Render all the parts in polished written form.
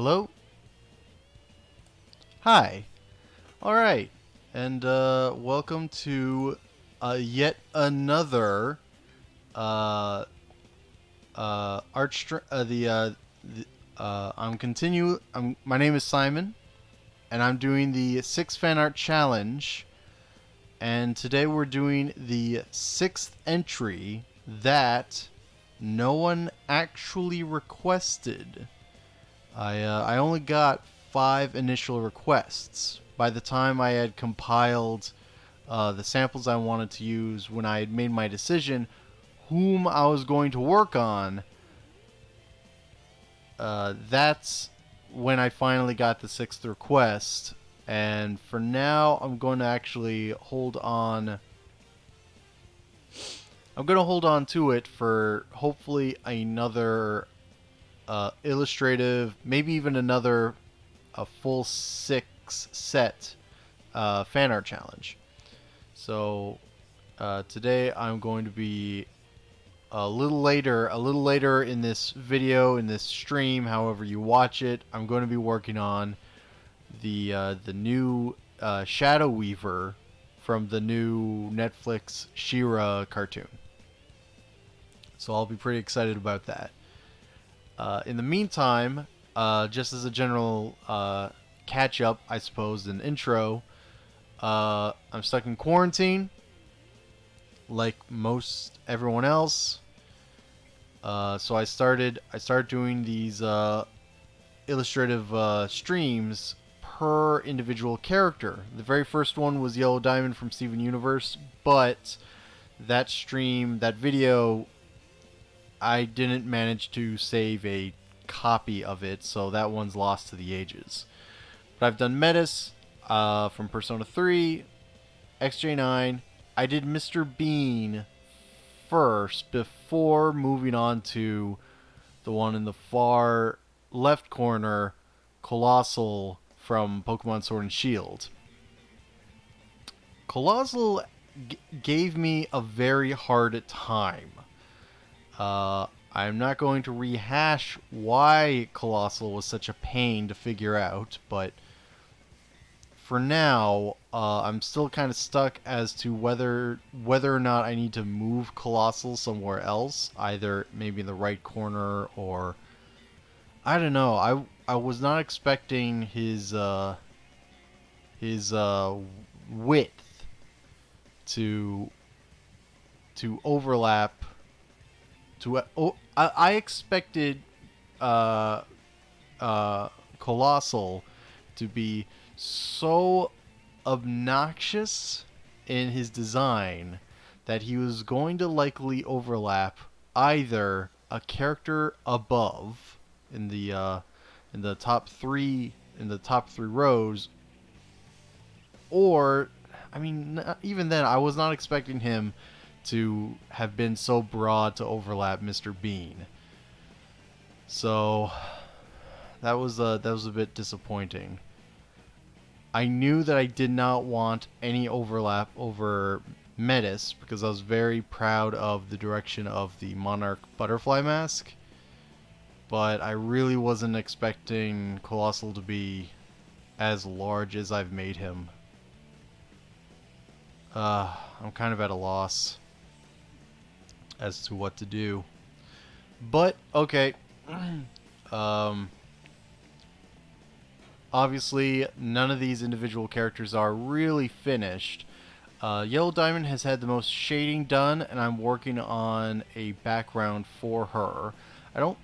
Hello? Hi. Alright. And welcome to yet another uh, my name is Simon, and I'm doing the 6 fan art challenge. And today we're doing the 6th entry that no one actually requested. I only got 5 initial requests. By the time I had compiled the samples I wanted to use, when I had made my decision whom I was going to work on, that's when I finally got the 6th request. And for now, I'm going to actually hold on. I'm going to hold on to it for hopefully another illustrative, maybe even another a full 6 set fan art challenge. So today I'm going to be a little later in this video, in this stream, however you watch it. I'm going to be working on the new Shadow Weaver from the new Netflix She-Ra cartoon. So I'll be pretty excited about that. In the meantime, just as a general catch up, I suppose, an intro, I'm stuck in quarantine, like most everyone else. So I started doing these illustrative streams per individual character. The very first one was Yellow Diamond from Steven Universe, but that stream, that video, I didn't manage to save a copy of it, so that one's lost to the ages. But I've done Metis from Persona 3, XJ9. I did Mr. Bean first before moving on to the one in the far left corner, Colossal from Pokemon Sword and Shield. Colossal gave me a very hard time. I'm not going to rehash why Colossal was such a pain to figure out, but for now, I'm still kind of stuck as to whether or not I need to move Colossal somewhere else, either maybe in the right corner or I don't know. I was not expecting his width to overlap. I expected uh, Colossal to be so obnoxious in his design that he was going to likely overlap either a character above in the top three rows, or I mean, even then, I was not expecting him to have been so broad to overlap Mr. Bean. So that was a bit disappointing. I knew that I did not want any overlap over Metis because I was very proud of the direction of the Monarch Butterfly Mask, but I really wasn't expecting Colossal to be as large as I've made him. I'm kind of at a loss as to what to do. But, okay. Obviously, none of these individual characters are really finished. Yellow Diamond has had the most shading done, and I'm working on a background for her. I don't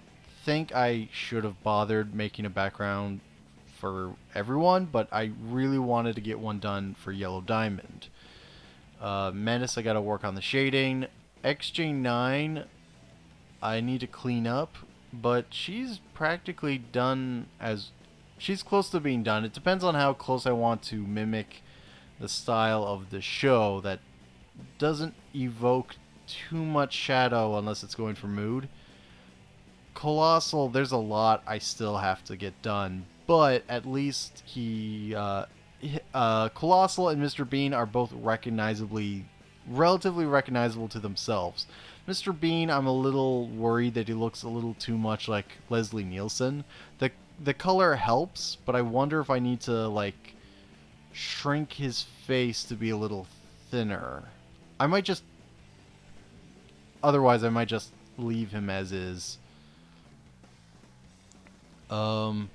think I should have bothered making a background for everyone, but I really wanted to get one done for Yellow Diamond. Menace, I gotta work on the shading. XJ9, I need to clean up, but she's practically done as... She's close to being done. It depends on how close I want to mimic the style of the show that doesn't evoke too much shadow unless it's going for mood. Colossal, there's a lot I still have to get done, but at least Colossal and Mr. Bean are both relatively recognizable to themselves. Mr. Bean, I'm a little worried that he looks a little too much like Leslie Nielsen. The color helps, but I wonder if I need to like shrink his face to be a little thinner. I might just otherwise I might just leave him as is. Um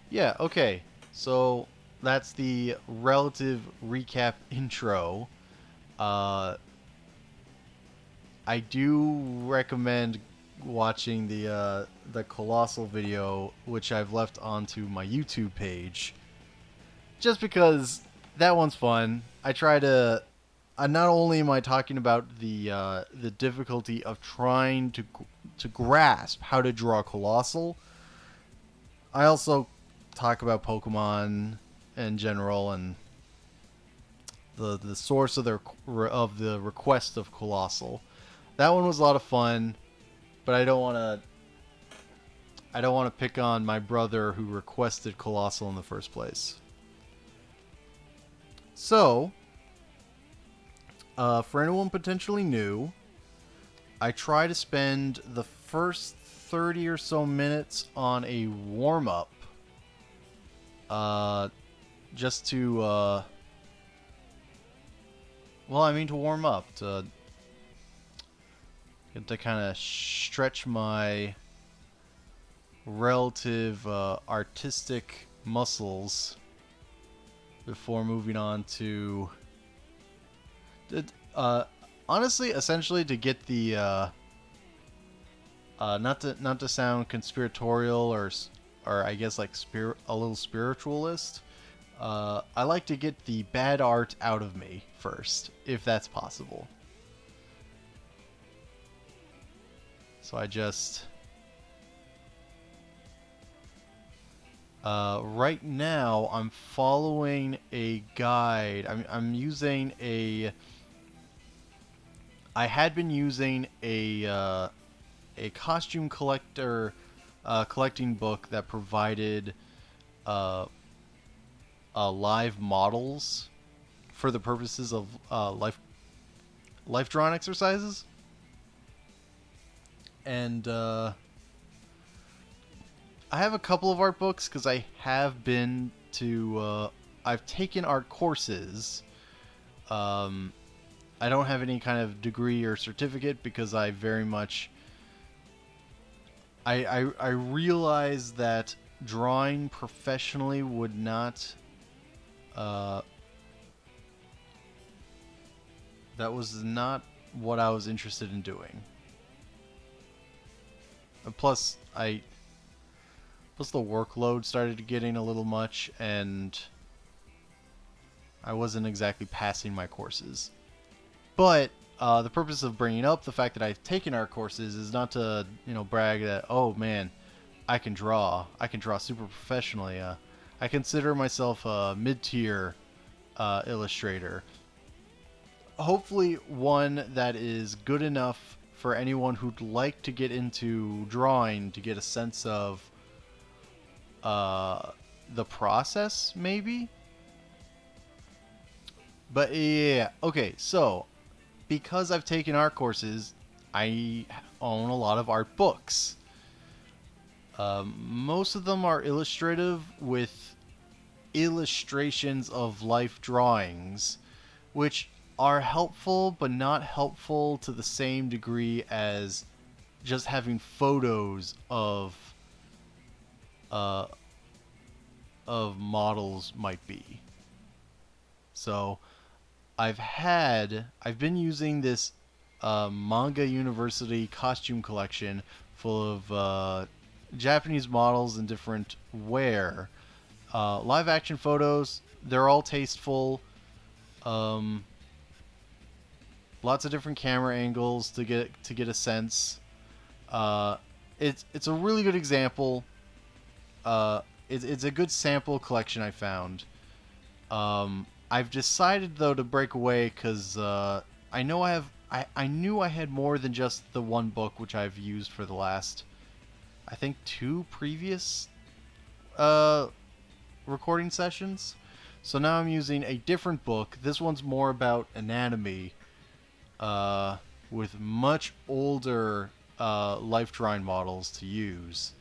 yeah, okay. So that's the relative recap intro. Uh I do recommend watching the Colossal video, which I've left onto my YouTube page, just because that one's fun. I try to. Not only am I talking about the difficulty of trying to grasp how to draw Colossal, I also talk about Pokemon in general and the source of the request of Colossal. That one was a lot of fun, but I don't want to pick on my brother who requested Colossal in the first place. So, for anyone potentially new, I try to spend the first 30 or so minutes on a warm up, just to to warm up to kind of stretch my relative artistic muscles before moving on to honestly, essentially to get the not to sound conspiratorial or I guess like a little spiritualist. I like to get the bad art out of me first, if that's possible. So I just right now I'm following a guide. I'm using I had been using a costume collector collecting book that provided live models for the purposes of life drawing exercises, and I have a couple of art books because I have been to I've taken art courses. I don't have any kind of degree or certificate because I very much I realize that drawing professionally would not that was not what I was interested in doing. Plus the workload started getting a little much and I wasn't exactly passing my courses. But the purpose of bringing up the fact that I've taken art courses is not to, brag that, oh man, I can draw super professionally. I consider myself a mid-tier illustrator. Hopefully one that is good enough for anyone who'd like to get into drawing to get a sense of the process, maybe? But yeah, okay, so because I've taken art courses, I own a lot of art books. Most of them are illustrative with illustrations of life drawings, which are helpful but not helpful to the same degree as just having photos uh, of models might be. So I've been using this Manga University costume collection full of Japanese models in different wear. Live action photos, they're all tasteful. Um, Lots of different camera angles to get a sense. It's a really good example. It's a good sample collection I found. I've decided though to break away because I know I knew I had more than just the one book which I've used for the last I think 2 previous recording sessions. So now I'm using a different book. This one's more about anatomy, with much older life drawing models to use.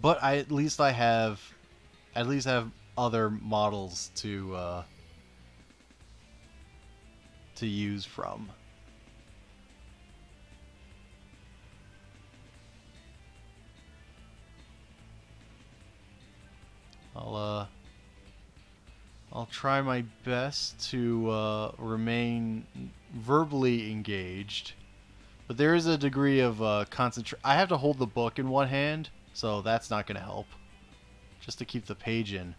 But I at least have other models to use from. I'll uh I'll try my best to remain verbally engaged, but there is a degree of concentration. I have to hold the book in one hand, so that's not going to help. Just to keep the page in.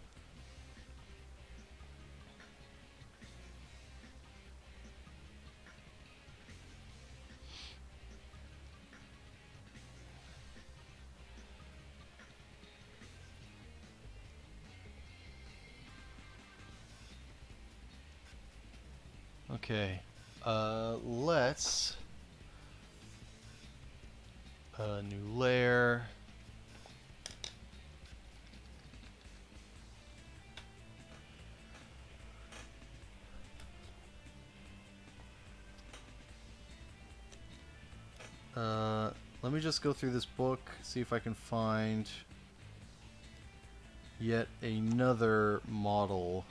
Okay. Let's new layer. Let me just go through this book, see if I can find yet another model.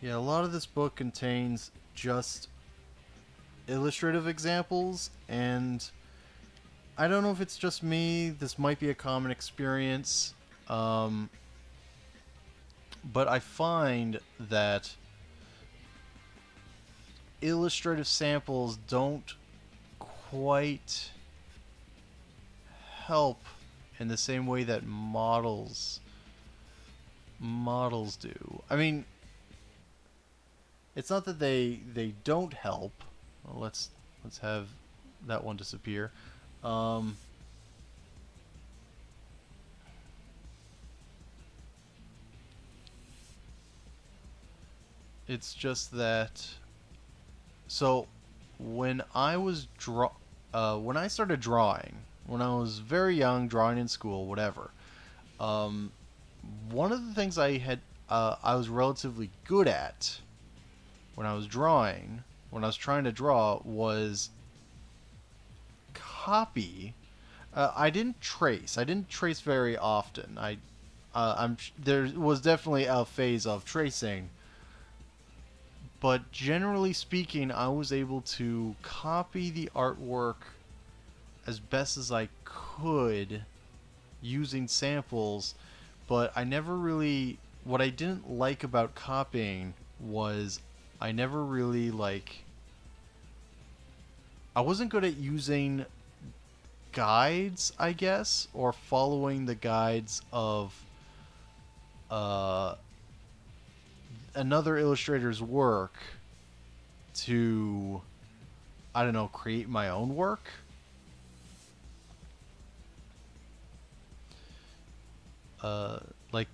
Yeah, a lot of this book contains just illustrative examples, and I don't know if it's just me. This might be a common experience. But I find that illustrative samples don't quite help in the same way that models do. I mean, it's not that they don't help. Well, let's have that one disappear. It's just that. So when when I started drawing, when I was very young, drawing in school, whatever. Um, One of the things I was relatively good at when I was drawing, when I was trying to draw, was copy. I didn't trace. I didn't trace very often. There was definitely a phase of tracing, but generally speaking, I was able to copy the artwork as best as I could using samples, but I never really. What I didn't like about copying was I never really I wasn't good at using guides, I guess, or following the guides of uh, another illustrator's work to, I don't know, create my own work. Like,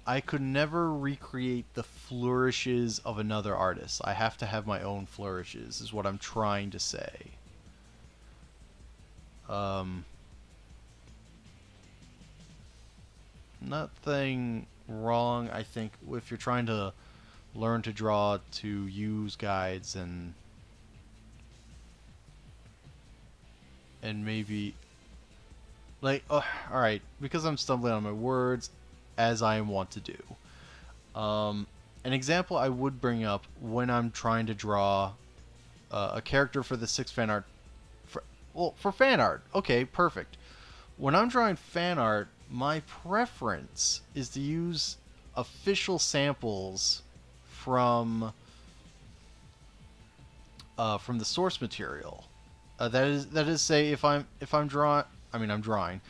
I could never recreate the flourishes of another artist. I have to have my own flourishes, is what I'm trying to say. Um, Nothing wrong, I think, if you're trying to learn to draw, to use guides and maybe all right, because I'm stumbling on my words, as I want to do. An example I would bring up when I'm trying to draw a character for the six fan art. For fan art, okay, perfect. When I'm drawing fan art, my preference is to use official samples from from the source material. That is, say, if I'm drawing, I mean I'm drawing.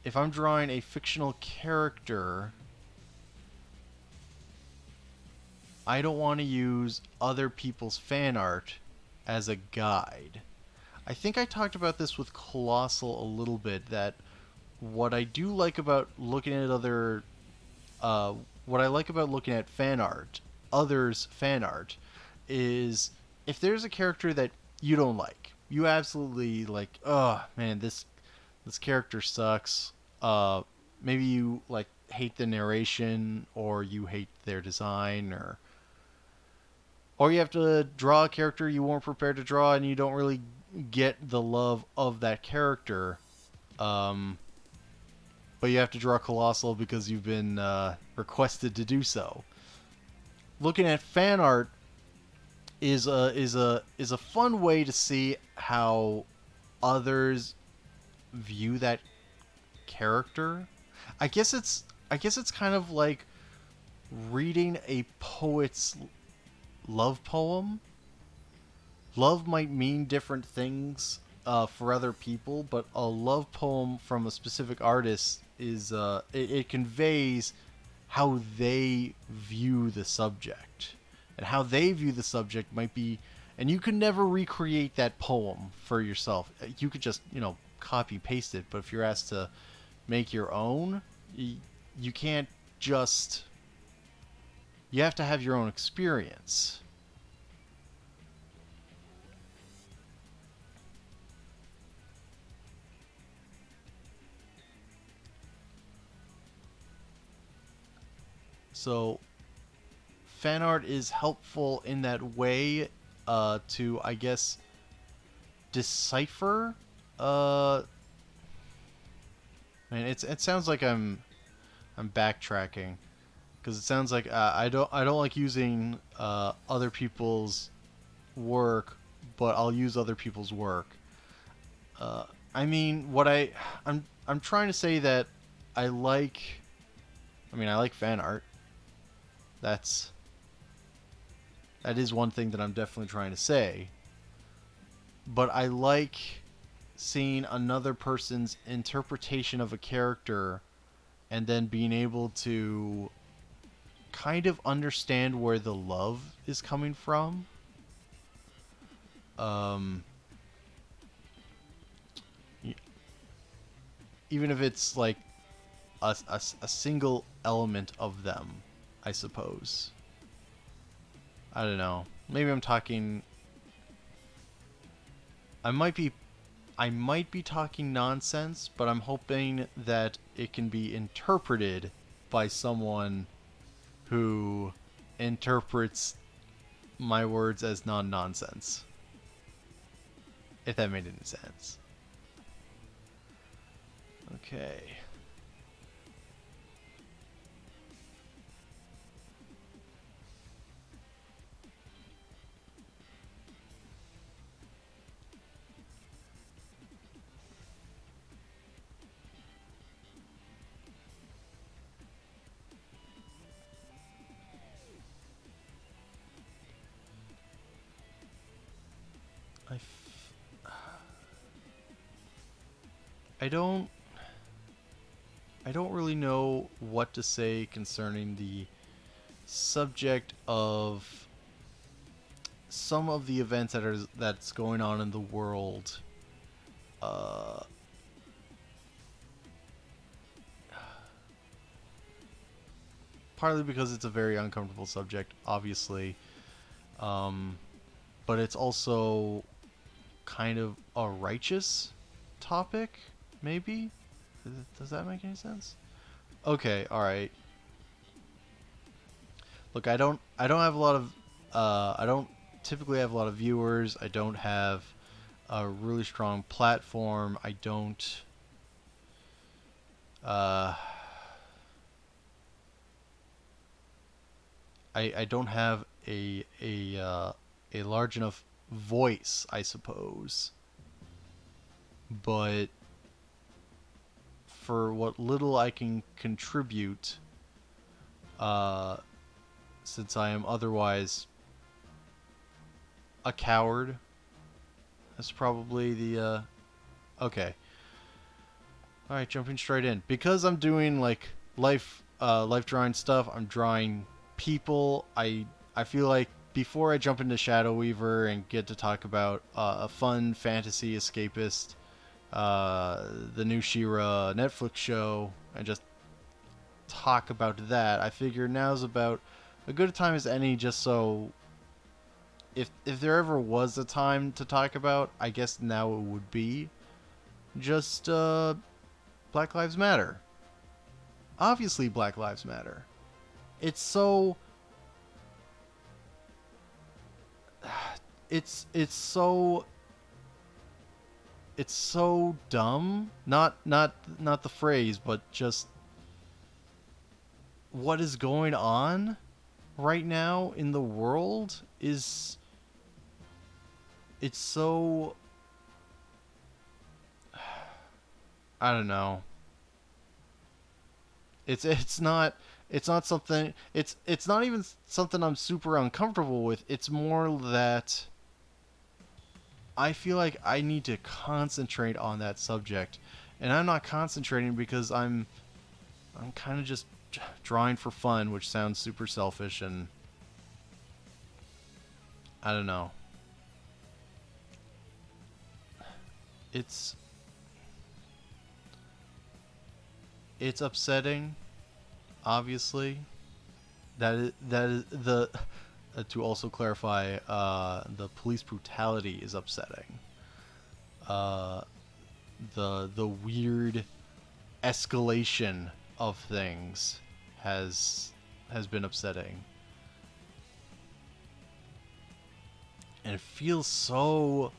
If I'm drawing a fictional character, I don't want to use other people's fan art as a guide. I think I talked about this with Colossal a little bit, that what I do like about looking at uh, what I like about looking at fan art, others' fan art, is if there's a character that you don't like, you absolutely like, oh man, this character sucks. maybe you like hate the narration, or you hate their design, or you have to draw a character you weren't prepared to draw and you don't really get the love of that character. Um, but you have to draw Colossal because you've been requested to do so. Looking at fan art is a fun way to see how others view that character. I guess it's kind of like reading a poet's love poem. Love might mean different things for other people, but a love poem from a specific artist it conveys how they view the subject, and how they view the subject might be. And you can never recreate that poem for yourself. You could just copy paste it, but if you're asked to make your own, you can't just. You have to have your own experience. So fan art is helpful in that way, to, I guess, decipher. Uh, it sounds like I'm backtracking, because it sounds like I don't like using other people's work, but I'll use other people's work. I mean, I'm trying to say that I like. I like fan art. That's that is one thing that I'm definitely trying to say. But I like seeing another person's interpretation of a character, and then being able to kind of understand where the love is coming from. Um, Even if it's like a single element of them, I suppose. I don't know. Maybe I'm talking. I might be. I might be talking nonsense, but I'm hoping that it can be interpreted by someone who interprets my words as non-nonsense. If that made any sense. Okay. I, f- I don't I don't really know what to say concerning the subject of some of the events that's going on in the world. Uh, Partly because it's a very uncomfortable subject, obviously, um, but it's also kind of a righteous topic. Maybe. Does that make any sense? Okay, all right. Look, I don't have a lot of I don't typically have a lot of viewers. I don't have a really strong platform. Uh I don't have a large enough voice, I suppose. But for what little I can contribute, uh since I am otherwise a coward, that's probably the okay. All right, jumping straight in, because I'm doing like life drawing stuff. I'm drawing people. I feel like before I jump into Shadow Weaver and get to talk about a fun fantasy escapist, the new She-Ra Netflix show, and just talk about that, I figure now's about a good time as any, just so if there ever was a time to talk about, I guess now it would be just Black Lives Matter. Obviously, Black Lives Matter. It's so it's it's so dumb. Not the phrase, but just what is going on right now in the world is it's so I don't know. It's not something it's not even something I'm super uncomfortable with. It's more that I feel like I need to concentrate on that subject, and I'm not concentrating because I'm kind of just drawing for fun, which sounds super selfish, and I don't know. It's it's upsetting, obviously. That is the to also clarify, the police brutality is upsetting. Uh, the weird escalation of things has has been upsetting, and it feels so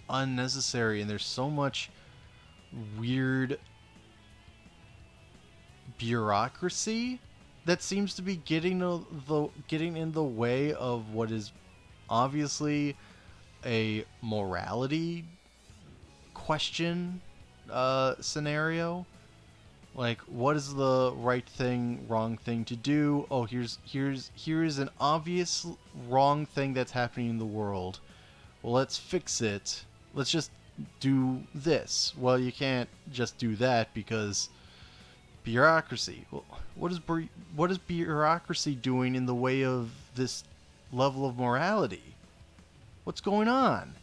unnecessary. And there's so much weird bureaucracy that seems to be getting in the way of what is obviously a morality question scenario. Like, what is the right thing, wrong thing to do? Oh, here's an obvious wrong thing that's happening in the world. Well, let's fix it. Let's just do this. Well, you can't just do that because bureaucracy. Well, what is bureaucracy doing in the way of this level of morality? What's going on?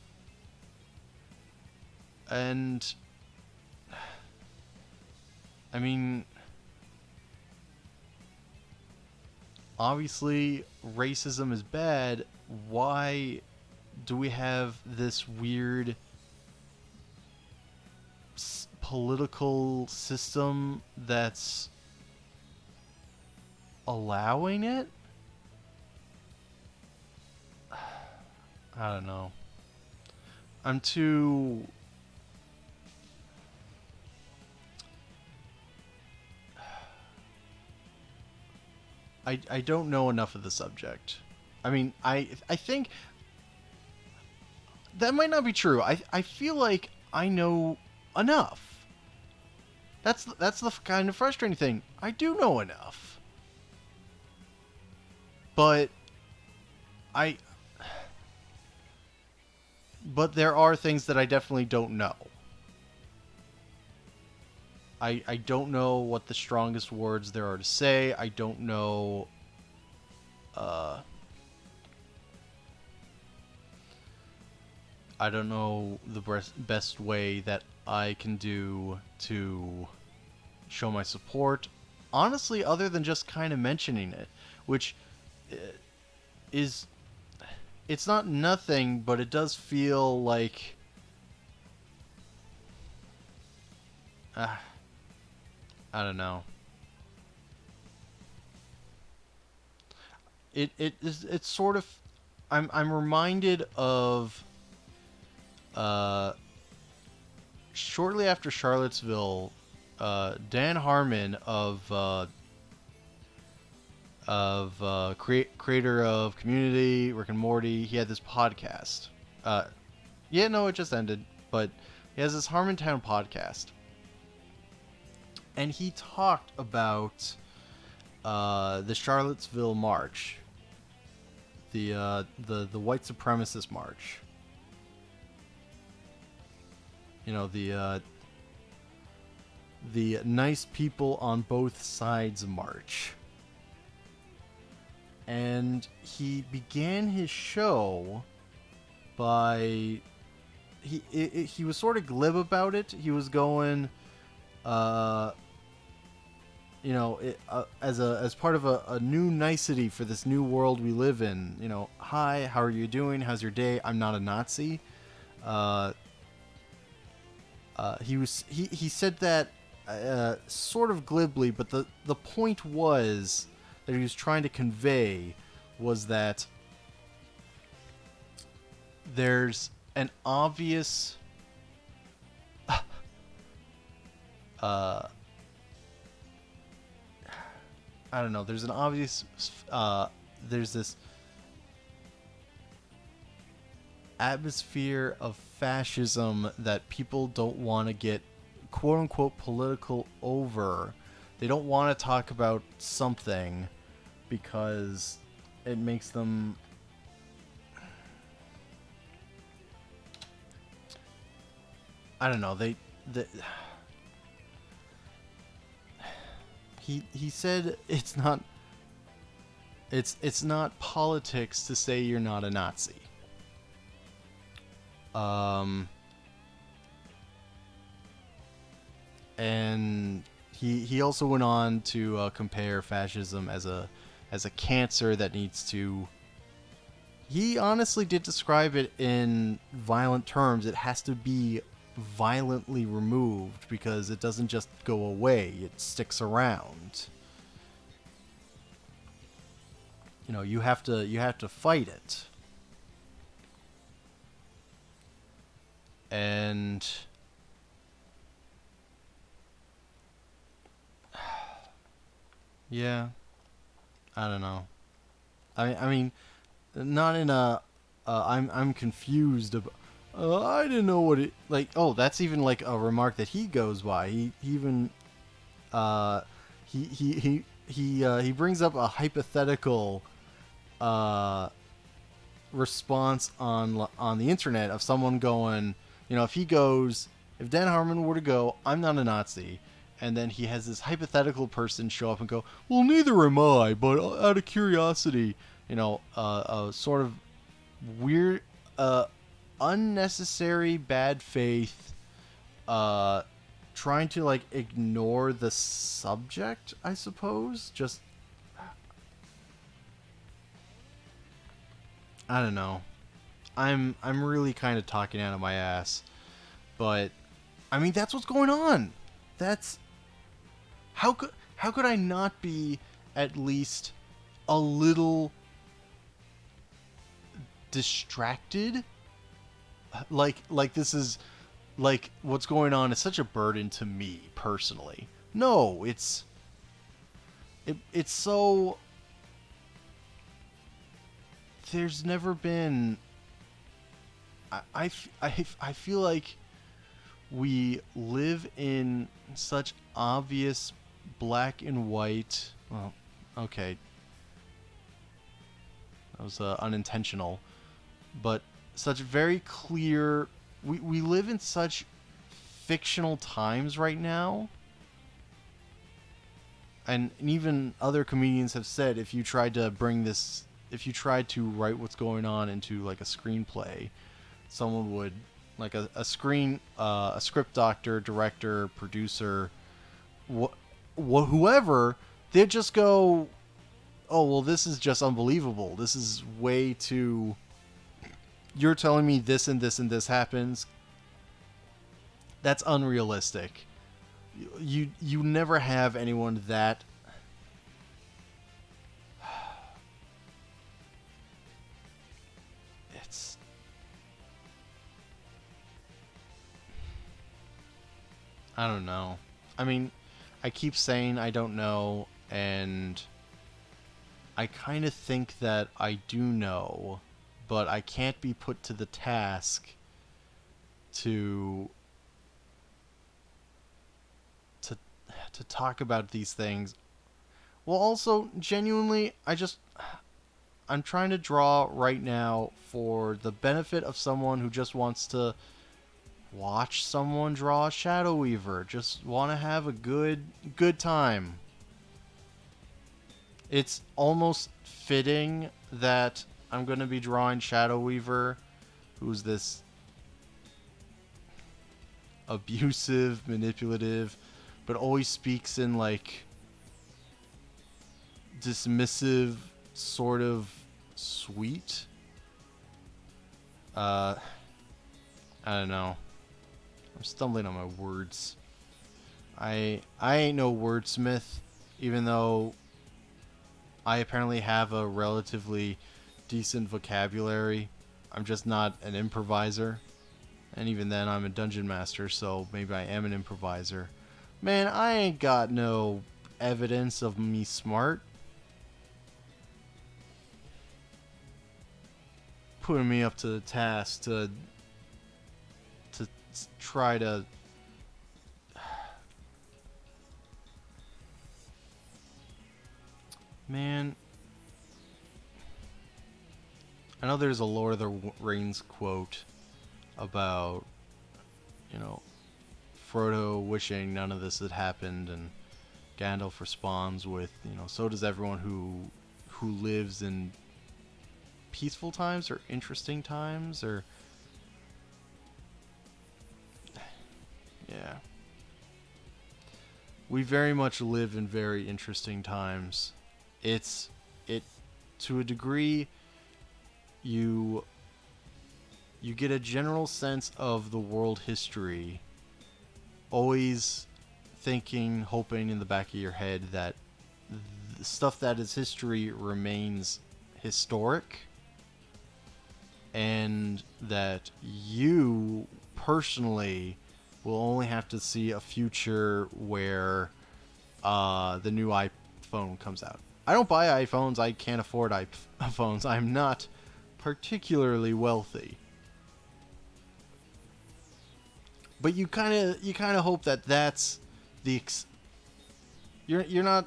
And I mean, obviously racism is bad. Why do we have this weird political system that's allowing it? I don't know. I'm too I don't know enough of the subject. I mean, I think that might not be true. I feel like I know enough. That's the kind of frustrating thing. I do know enough. But I but there are things that I definitely don't know. I don't know what the strongest words there are to say. I don't know uh I don't know the best way that I can do to show my support. Honestly, other than just kind of mentioning it, which uh, is it's not nothing, but it does feel like uh, I don't know. It's sort of I'm reminded of uh shortly after Charlottesville, Dan Harmon creator of Community, Rick and Morty. He had this podcast. Uh, yeah, no, it just ended, but he has this Harmontown podcast, and he talked about the Charlottesville March, the white supremacist march. You know, the nice people on both sides march. And he began his show by he was sort of glib about it. He was going, uh, as part of a new nicety for this new world we live in. You know, hi, how are you doing? How's your day? I'm not a Nazi. He said that sort of glibly, but the point was that he was trying to convey was that there's an obvious uh, I don't know. There's an obvious there's this atmosphere of fascism that people don't want to get quote unquote political over. They don't want to talk about something because it makes them I don't know. He said it's not politics to say you're not a Nazi. And he also went on to compare fascism as a cancer that needs to. He honestly did describe it in violent terms. It has to be violently removed because it doesn't just go away; it sticks around. You know, you have to fight it. And yeah, I don't know. I mean, not in a. I'm confused about. I didn't know what it like. Oh, that's even like a remark that he goes by. He even uh, he brings up a hypothetical response on the internet of someone going, you know, if Dan Harmon were to go, I'm not a Nazi, and then he has this hypothetical person show up and go, well, neither am I, but out of curiosity, you know, a sort of weird, unnecessary bad faith, trying to like ignore the subject, I suppose. Just I don't know. I'm really kind of talking out of my ass, but I mean that's what's going on. That's how could I not be at least a little distracted? Like this is like what's going on is such a burden to me personally. No, it's so there's never been I feel like we live in such obvious black and white. Well, okay, that was unintentional, but such very clear. We live in such fictional times right now, and even other comedians have said if you tried to write what's going on into like a screenplay, someone would like a script doctor, director, producer, whoever, they'd just go, oh well, this is just unbelievable. This is way too. You're telling me this and this and this happens. That's unrealistic. You never have anyone that. It's I don't know. I mean, I keep saying I don't know, and I kind of think that I do know, but I can't be put to the task to to to talk about these things. Well, also genuinely, I'm trying to draw right now for the benefit of someone who just wants to watch someone draw a Shadow Weaver, just want to have a good time. It's almost fitting that I'm going to be drawing Shadow Weaver, who's this abusive, manipulative, but always speaks in like dismissive, sort of sweet. I don't know. I'm stumbling on my words. I ain't no wordsmith, even though I apparently have a relatively decent vocabulary. I'm just not an improviser. And even then, I'm a dungeon master, so maybe I am an improviser. Man, I ain't got no evidence of me smart. Putting me up to the task to try to. Man, I know there's a Lord of the Rings quote about, you know, Frodo wishing none of this had happened, and Gandalf responds with, so does everyone who lives in peaceful times or interesting times, or yeah. We very much live in very interesting times. It to a degree, you get a general sense of the world history, always thinking, hoping in the back of your head that the stuff that is history remains historic, and that you personally will only have to see a future where the new iPhone comes out. I don't buy iPhones. I can't afford iPhones. I'm not particularly wealthy. But you kind of hope that that's the you're not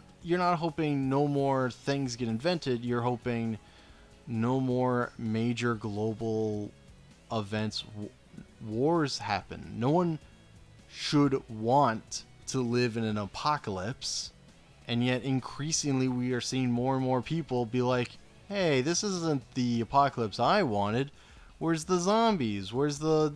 hoping no more things get invented. You're hoping no more major global events, wars happen. No one should want to live in an apocalypse, and yet increasingly we are seeing more and more people be like, hey, this isn't the apocalypse I wanted. Where's the zombies? Where's the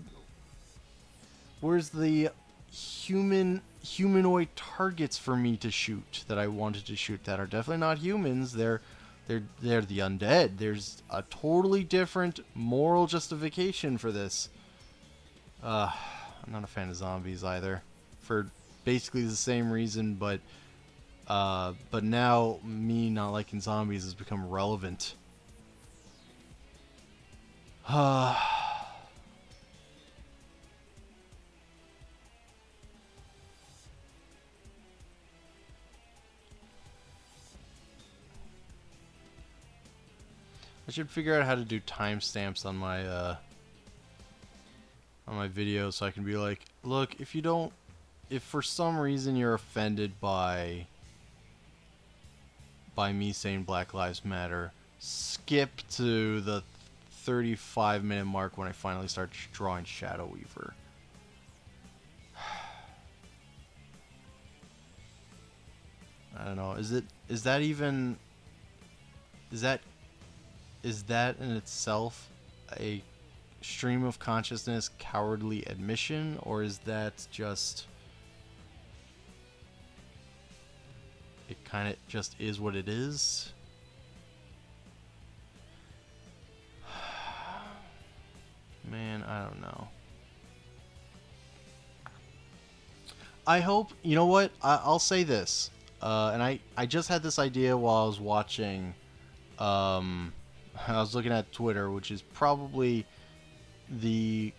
humanoid targets for me to shoot that I wanted to shoot that are definitely not humans? They're the undead. There's a totally different moral justification for this. I'm not a fan of zombies either, for basically the same reason, but now me not liking zombies has become relevant. I should figure out how to do timestamps on my videos so I can be like, look, if for some reason you're offended by me saying Black Lives Matter, skip to the 35-minute mark when I finally start drawing Shadow Weaver. I don't know. Is that in itself a stream of consciousness cowardly admission, or is that just it kind of just is what it is? Man, I don't know. I hope, you know what? I'll say this. And I just had this idea while I was watching. I was looking at Twitter, which is probably the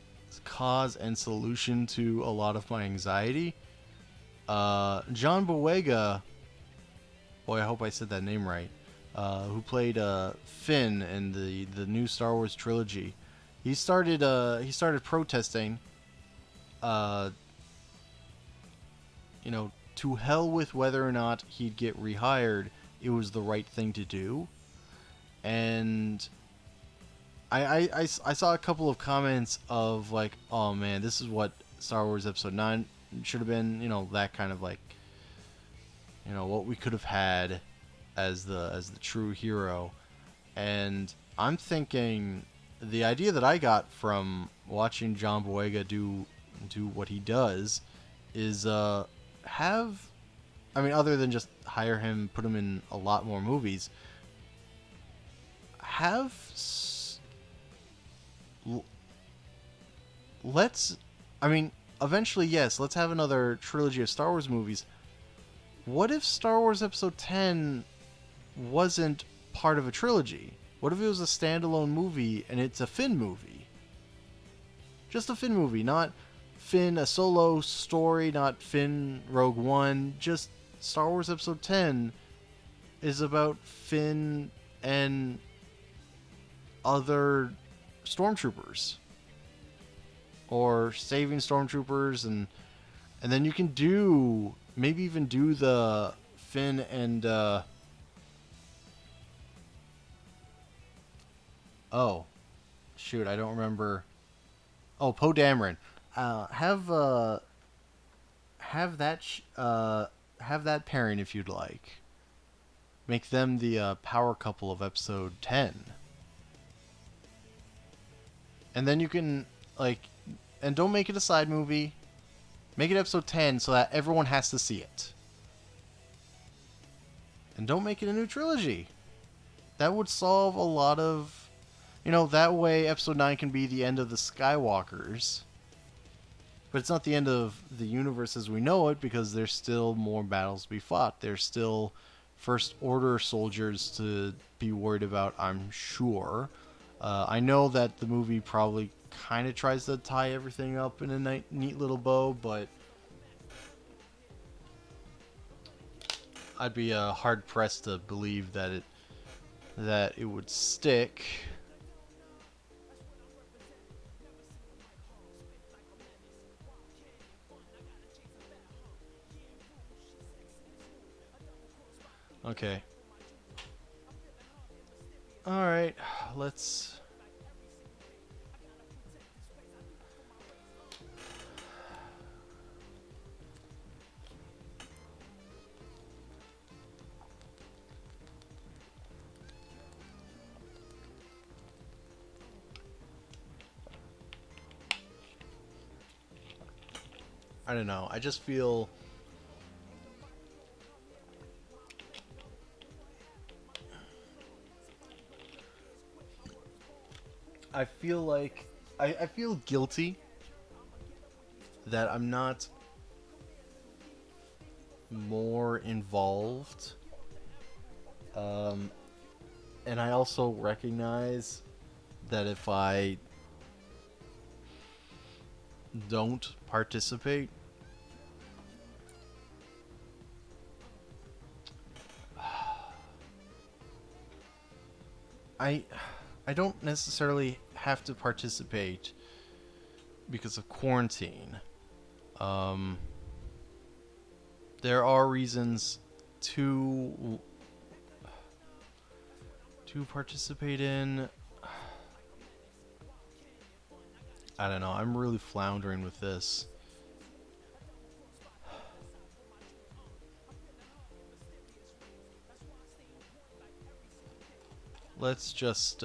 cause and solution to a lot of my anxiety. John Boyega, boy, I hope I said that name right, who played Finn in the new Star Wars trilogy. He started protesting, to hell with whether or not he'd get rehired. It was the right thing to do. And I saw a couple of comments of like, oh man, this is what Star Wars Episode 9 should have been, that kind of like, what we could have had as the true hero. And I'm thinking the idea that I got from watching John Boyega do what he does is other than just hire him, put him in a lot more movies, let's, eventually, yes, let's have another trilogy of Star Wars movies. What if Star Wars Episode 10 wasn't part of a trilogy? What if it was a standalone movie and it's a Finn movie? Just a Finn movie, not Finn, a solo story, not Finn Rogue One. Just Star Wars Episode 10 is about Finn and other stormtroopers. Or saving stormtroopers, and then you can do, maybe even do the Finn and oh shoot, I don't remember. Oh, Poe Dameron. Have have that have that pairing if you'd like. Make them the power couple of episode 10. And then you can, like, and don't make it a side movie. Make it episode 10 so that everyone has to see it. And don't make it a new trilogy. That would solve a lot of, that way episode 9 can be the end of the Skywalkers. But it's not the end of the universe as we know it, because there's still more battles to be fought. There's still First Order soldiers to be worried about, I'm sure. I know that the movie probably kind of tries to tie everything up in a neat little bow, but I'd be hard pressed to believe that it would stick. Okay. All right, let's. I don't know. I just feel. I feel like. I feel guilty that I'm not more involved. And I also recognize that if I don't participate, I I don't necessarily have to participate because of quarantine. Um, there are reasons to participate in. I don't know. I'm really floundering with this. Let's just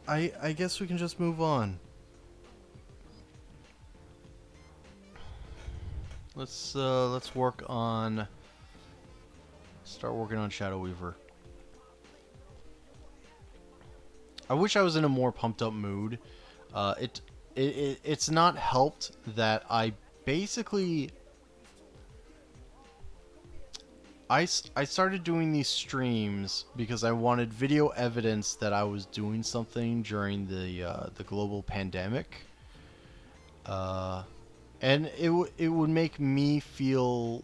I guess we can just move on. Let's work on start working on Shadow Weaver. I wish I was in a more pumped up mood. It's not helped that I basically I started doing these streams because I wanted video evidence that I was doing something during the global pandemic, and it would make me feel.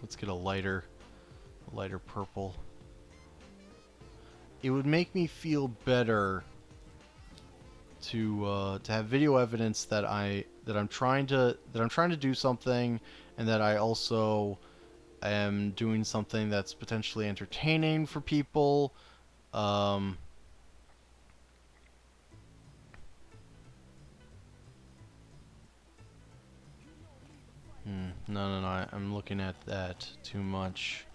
Let's get a lighter purple. It would make me feel better to have video evidence that I'm trying to do something, and that I also am doing something that's potentially entertaining for people. No, no, I'm looking at that too much.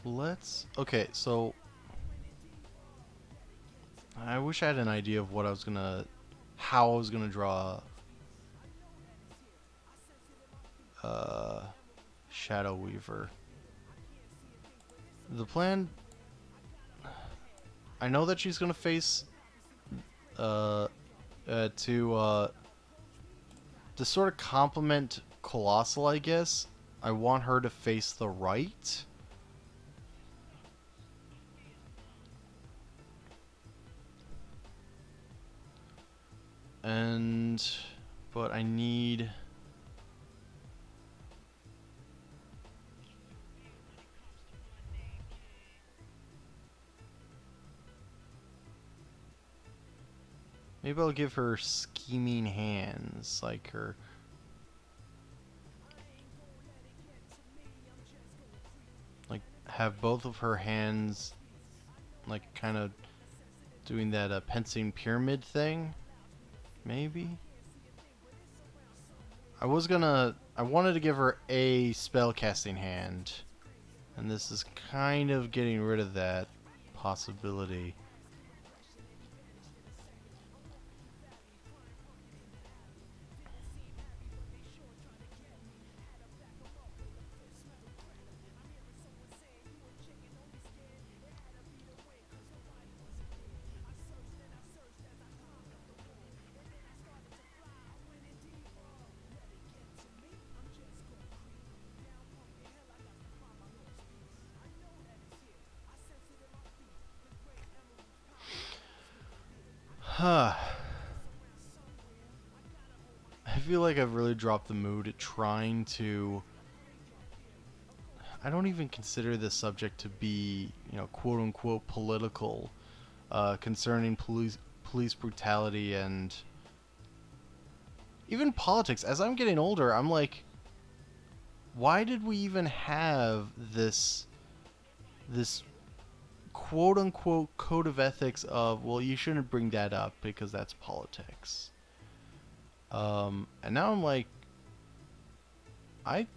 let's... Okay, so... I wish I had an idea of what I was gonna... How I was gonna draw... Shadow Weaver. The plan... I know that she's gonna face... Uh... to sort of complement Colossal, I guess. I want her to face the right. And... But I need... Maybe I'll give her scheming hands, like her... Like, have both of her hands, like, kind of doing that pensing pyramid thing? Maybe? I wanted to give her a spellcasting hand. And this is kind of getting rid of that possibility. Huh. I feel like I've really dropped the mood at trying to... I don't even consider this subject to be, you know, quote-unquote political, concerning police brutality and even politics. As I'm getting older, I'm like, why did we even have this quote-unquote code of ethics of, well, you shouldn't bring that up because that's politics. And now I'm like, I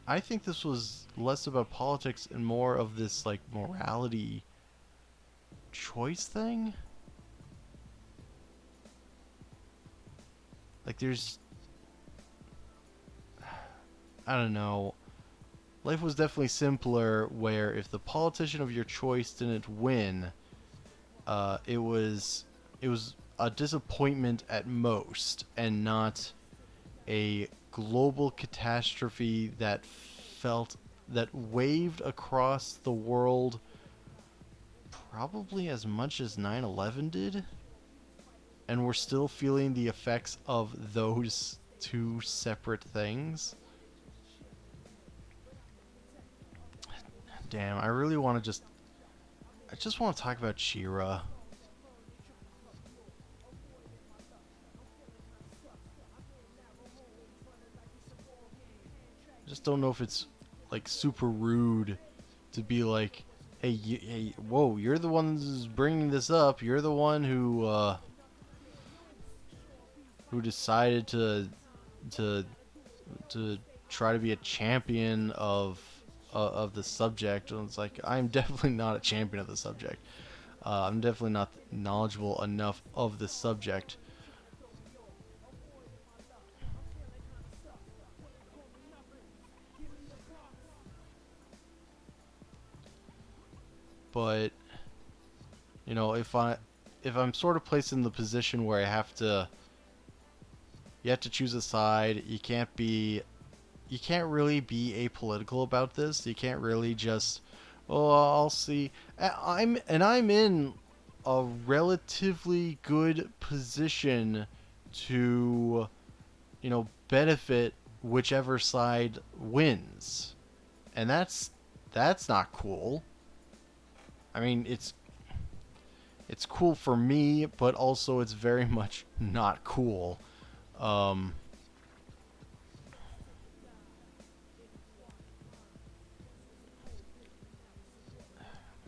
I think this was less about politics and more of this like morality choice thing. Like there's I don't know. Life was definitely simpler where if the politician of your choice didn't win, it was a disappointment at most and not a global catastrophe that waved across the world probably as much as 9/11 did, and we're still feeling the effects of those two separate things. Damn, I really want to I just want to talk about She-Ra. I just don't know if it's like super rude to be like, hey, whoa, you're the one who's bringing this up. You're the one who decided to to try to be a champion of the subject. And it's like, I'm definitely not a champion of the subject. I'm definitely not knowledgeable enough of the subject. But you know, if I'm sort of placed in the position where you have to choose a side. You can't really be apolitical about this. You can't really just, oh, I'll see. I'm in a relatively good position to, you know, benefit whichever side wins. And that's not cool. I mean, it's cool for me, but also it's very much not cool. Um,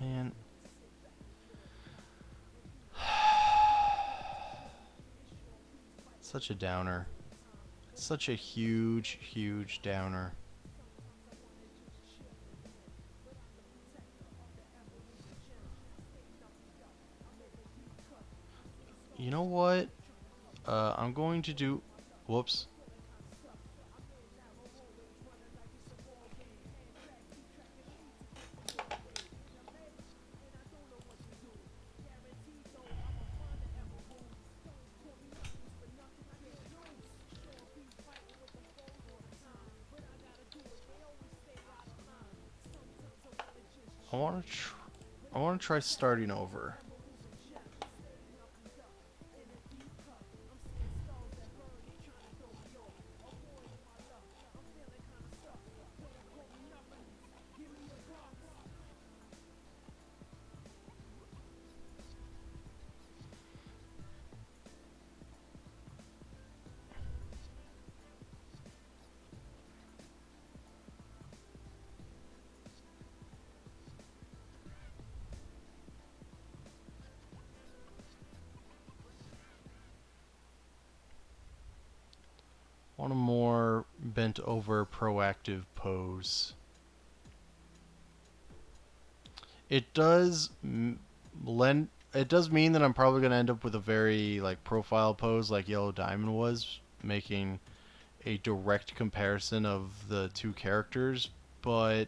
man, such a downer. Such a huge, huge downer. You know what? I'm going to do... Whoops. I want to try starting over. Want a more bent over proactive pose. It does lend. It does mean that I'm probably gonna end up with a very like profile pose like Yellow Diamond was, making a direct comparison of the two characters. But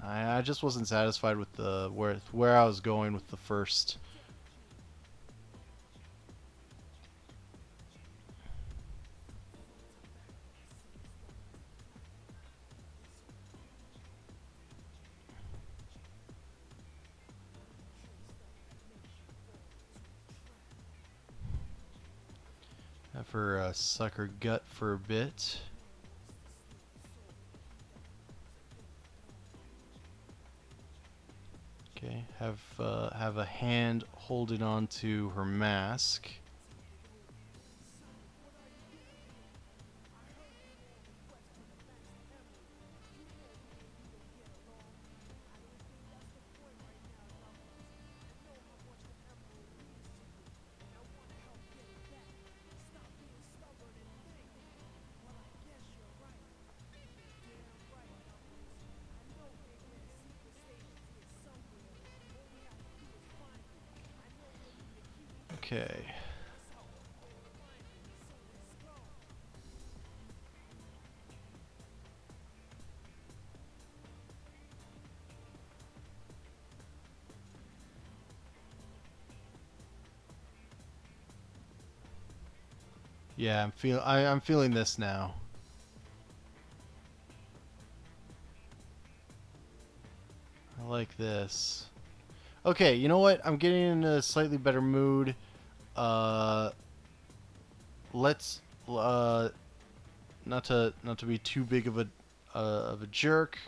I just wasn't satisfied with the where I was going with the first. Have her suck her gut for a bit. Okay, have a hand holding on to her mask. Okay. Yeah, I'm feeling this now. I like this. Okay, you know what? I'm getting in a slightly better mood. Uh, let's not to be too big of a jerk.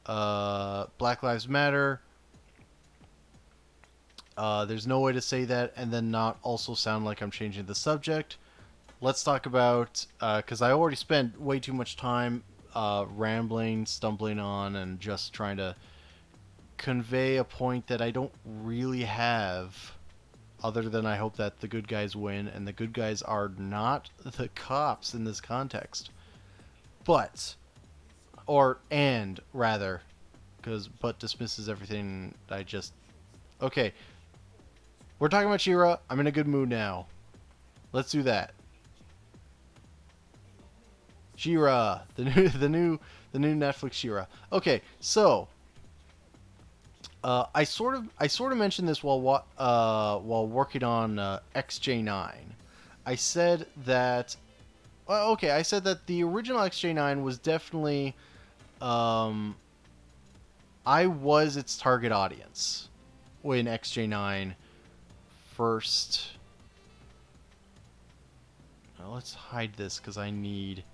Black Lives Matter. There's no way to say that and then not also sound like I'm changing the subject. Let's talk about because I already spent way too much time rambling, stumbling on, and just trying to convey a point that I don't really have, other than I hope that the good guys win, and the good guys are not the cops in this context. But, or, and, rather, because but dismisses everything I just. Okay, we're talking about She-Ra. I'm in a good mood now. Let's do that. She-Ra, the new Netflix She-Ra. Okay, so I sort of mentioned this while working on XJ9. I said that okay, I said that the original XJ9 was definitely um, I was its target audience when XJ9 first. Let's hide this because I need.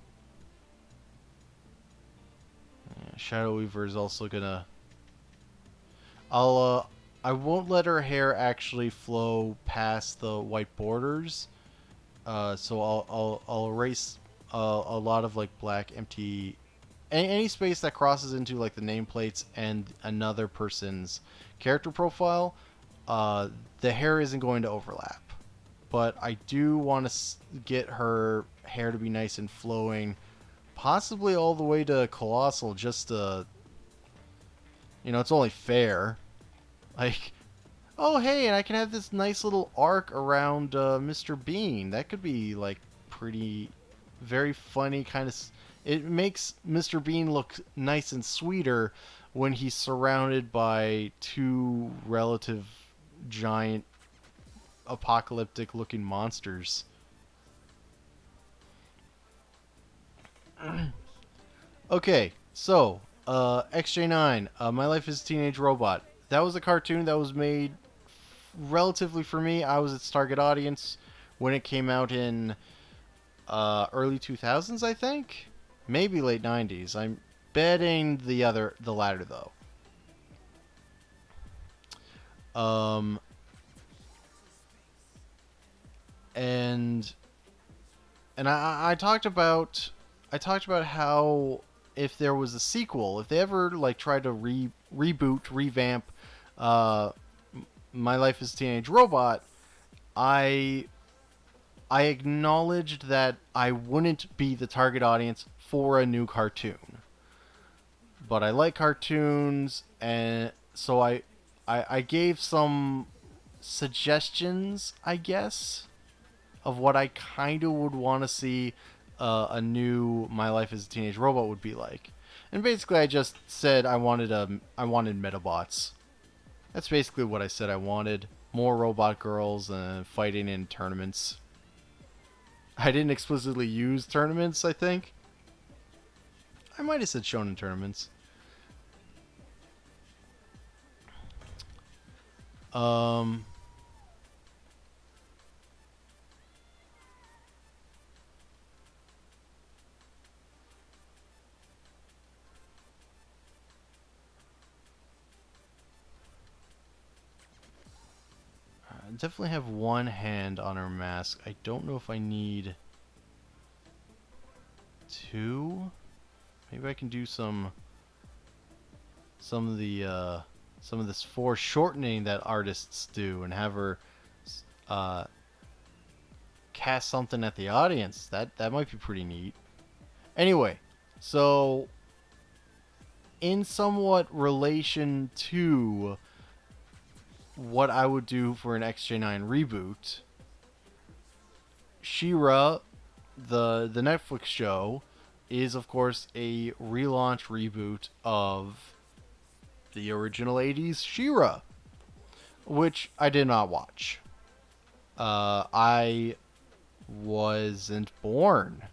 Shadow Weaver is also gonna. I won't let her hair actually flow past the white borders. So I'll erase a lot of like black empty any space that crosses into like the nameplates and another person's character profile. The hair isn't going to overlap, but I do want to get her hair to be nice and flowing, possibly all the way to Colossal. Just it's only fair. Like Oh, hey, and I can have this nice little arc around Mr. Bean. That could be like pretty, very funny kind of. It makes Mr. Bean look nice and sweeter when he's surrounded by two relative giant apocalyptic looking monsters. Okay, so XJ9, My Life as a Teenage Robot. That was a cartoon that was made relatively for me. I was its target audience when it came out in early 2000s, I think, maybe late 90s. I'm betting the latter though. Um, and I talked about how if there was a sequel, if they ever like tried to reboot, revamp uh, My Life as a Teenage Robot, I I acknowledged that I wouldn't be the target audience for a new cartoon. But I like cartoons, and so I gave some suggestions, I guess, of what I kind of would want to see a new My Life as a Teenage Robot would be like. And basically, I just said I wanted Metabots. That's basically what I said I wanted. More robot girls fighting in tournaments. I didn't explicitly use tournaments, I think. I might have said shonen tournaments. Um, I definitely have one hand on her mask. I don't know if I need two. Maybe I can do some of the some of this foreshortening that artists do and have her uh, cast something at the audience. That might be pretty neat. Anyway, so in somewhat relation to what I would do for an XJ9 reboot, She-Ra, the Netflix show, is of course a relaunch reboot of the original 80s She-Ra, which I did not watch. I wasn't born.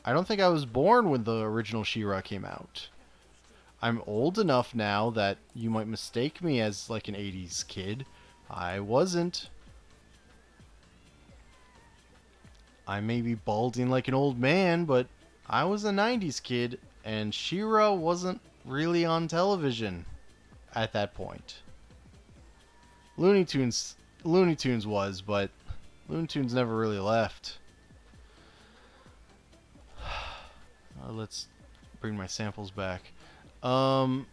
I don't think I was born when the original She-Ra came out. I'm old enough now that you might mistake me as like an 80s kid. I wasn't. I may be balding like an old man, but I was a 90s kid, and She-Ra wasn't really on television at that point. Looney Tunes Looney Tunes was, but Looney Tunes never really left. Let's bring my samples back. Um,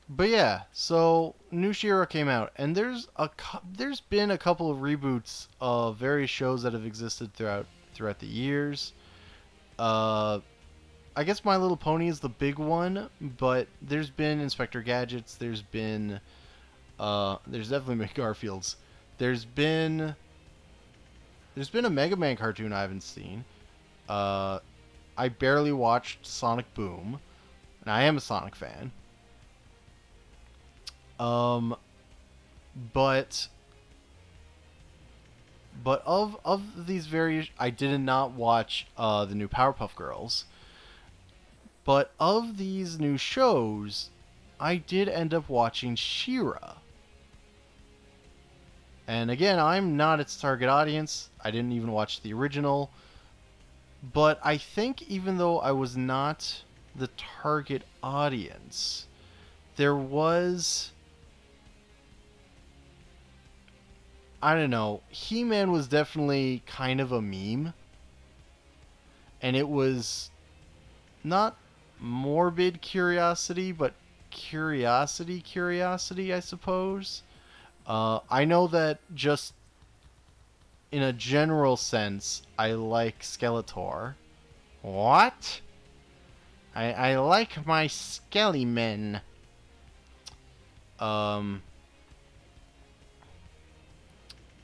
but yeah, so new She-Ra came out, and there's been a couple of reboots of various shows that have existed throughout the years. Uh, I guess My Little Pony is the big one, but there's been Inspector Gadgets. There's definitely been Garfield's. There's been there's been a Mega Man cartoon I haven't seen. Uh, I barely watched Sonic Boom, and I am a Sonic fan. Um, but of these various, I did not watch the new Powerpuff Girls. But of these new shows, I did end up watching She-Ra. And again, I'm not its target audience. I didn't even watch the original. But I think even though I was not the target audience, there was, I don't know, He-Man was definitely kind of a meme. And it was not morbid curiosity, but curiosity, I suppose. I know that just in a general sense, I like Skeletor. What? I like my Skelly men. Um,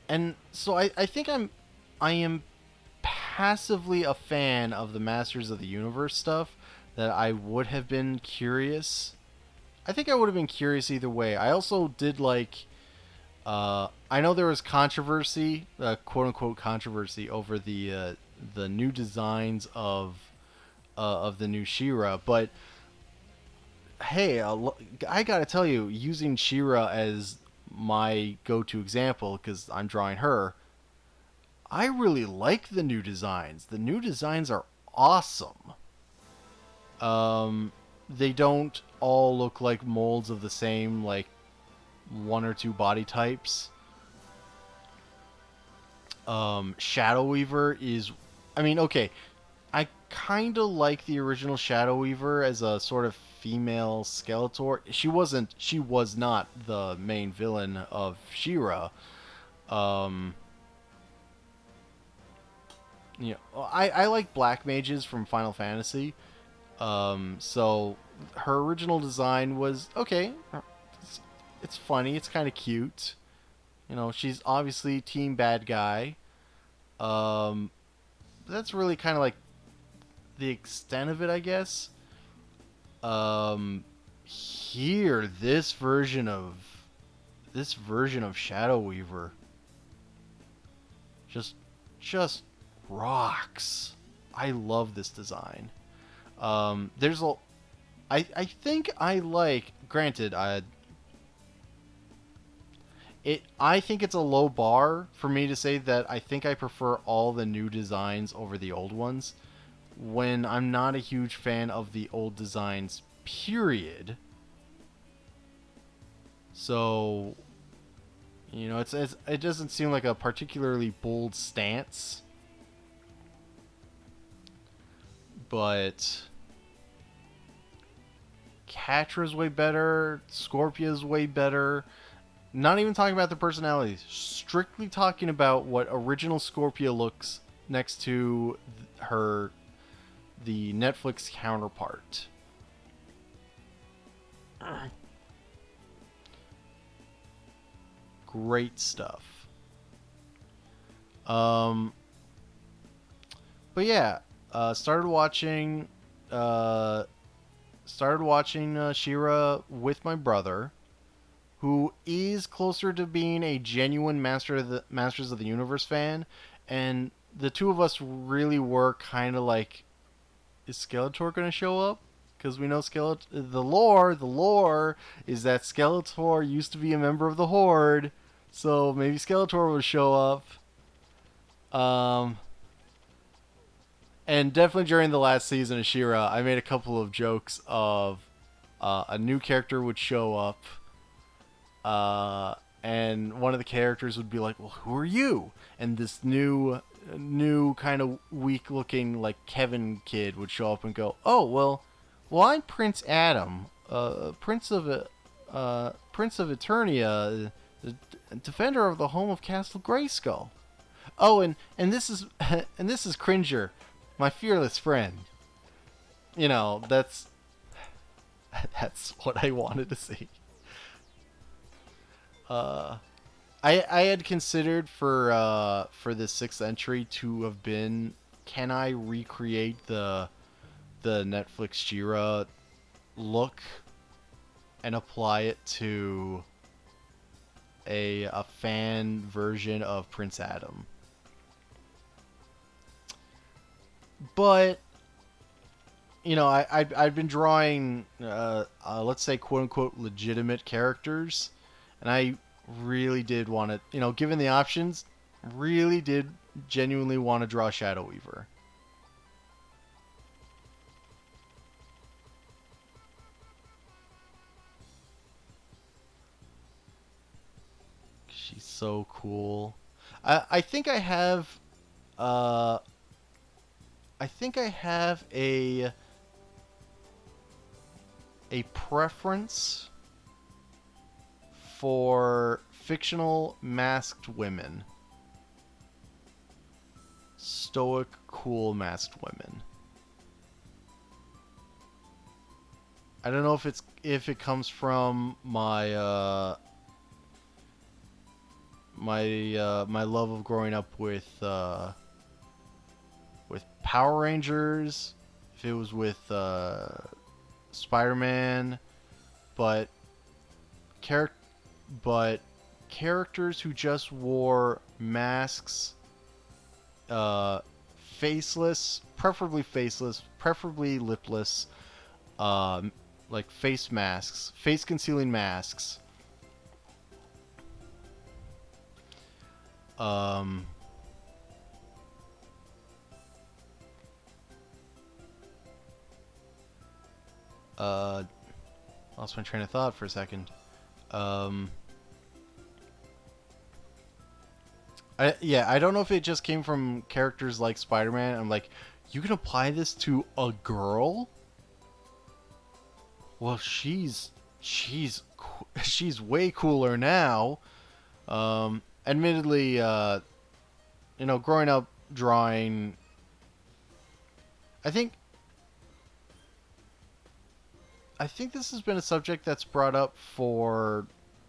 and so I think I am passively a fan of the Masters of the Universe stuff that I would have been curious. I think I would have been curious either way. I also did like I know there was controversy, quote unquote controversy over the new designs of the new She-Ra, but hey, I gotta tell you, using She-Ra as my go-to example because I'm drawing her, I really like the new designs. The new designs are awesome. Um, they don't all look like molds of the same like one or two body types. Shadow Weaver is, I mean, okay, I kind of like the original Shadow Weaver as a sort of female Skeletor. She was not the main villain of She-Ra. Um, I like black mages from Final Fantasy. So her original design was okay. It's funny. It's kind of cute. She's obviously team bad guy. Um, that's really kind of like the extent of it, I guess. Here, this version of Shadow Weaver just just rocks. I love this design. There's a I think I like. Granted, I think it's a low bar for me to say that I think I prefer all the new designs over the old ones when I'm not a huge fan of the old designs, period. So, it doesn't seem like a particularly bold stance, but Catra's way better, Scorpia's way better. Not even talking about the personalities, strictly talking about what original Scorpia looks next to her the Netflix counterpart. Great stuff. Um, but yeah, started watching uh, She-Ra with my brother, who is closer to being a genuine Masters of the Universe fan, and the two of us really were kind of like, is Skeletor going to show up? Because we know Skeletor. The lore is that Skeletor used to be a member of the Horde, so maybe Skeletor will show up. Um, and definitely during the last season of She-Ra, I made a couple of jokes of a new character would show up, uh, and one of the characters would be like, "Well, who are you?" And this new kind of weak-looking like Kevin kid would show up and go, "Oh, well, I'm Prince Adam, Prince of Eternia, the defender of the home of Castle Grayskull. Oh, and this is and this is Cringer, my fearless friend." That's that's what I wanted to see. Uh, I had considered for this sixth entry to have been, can I recreate the Netflix She-Ra look and apply it to a fan version of Prince Adam. But I've been drawing let's say quote unquote legitimate characters, and I really did want to, given the options, really did genuinely want to draw Shadow Weaver. She's so cool. I think I have uh I think I have a preference for fictional masked women. Stoic, cool masked women. I don't know if it comes from my my love of growing up with Power Rangers, if it was with Spider-Man, but char- but characters who just wore masks, faceless, preferably lipless, like face masks, face concealing masks. Um, uh, Lost my train of thought for a second. Um, I don't know if it just came from characters like Spider-Man. I'm like, you can apply this to a girl? Well, she's she's way cooler now. Admittedly, growing up drawing, I think I think this has been a subject that's brought up for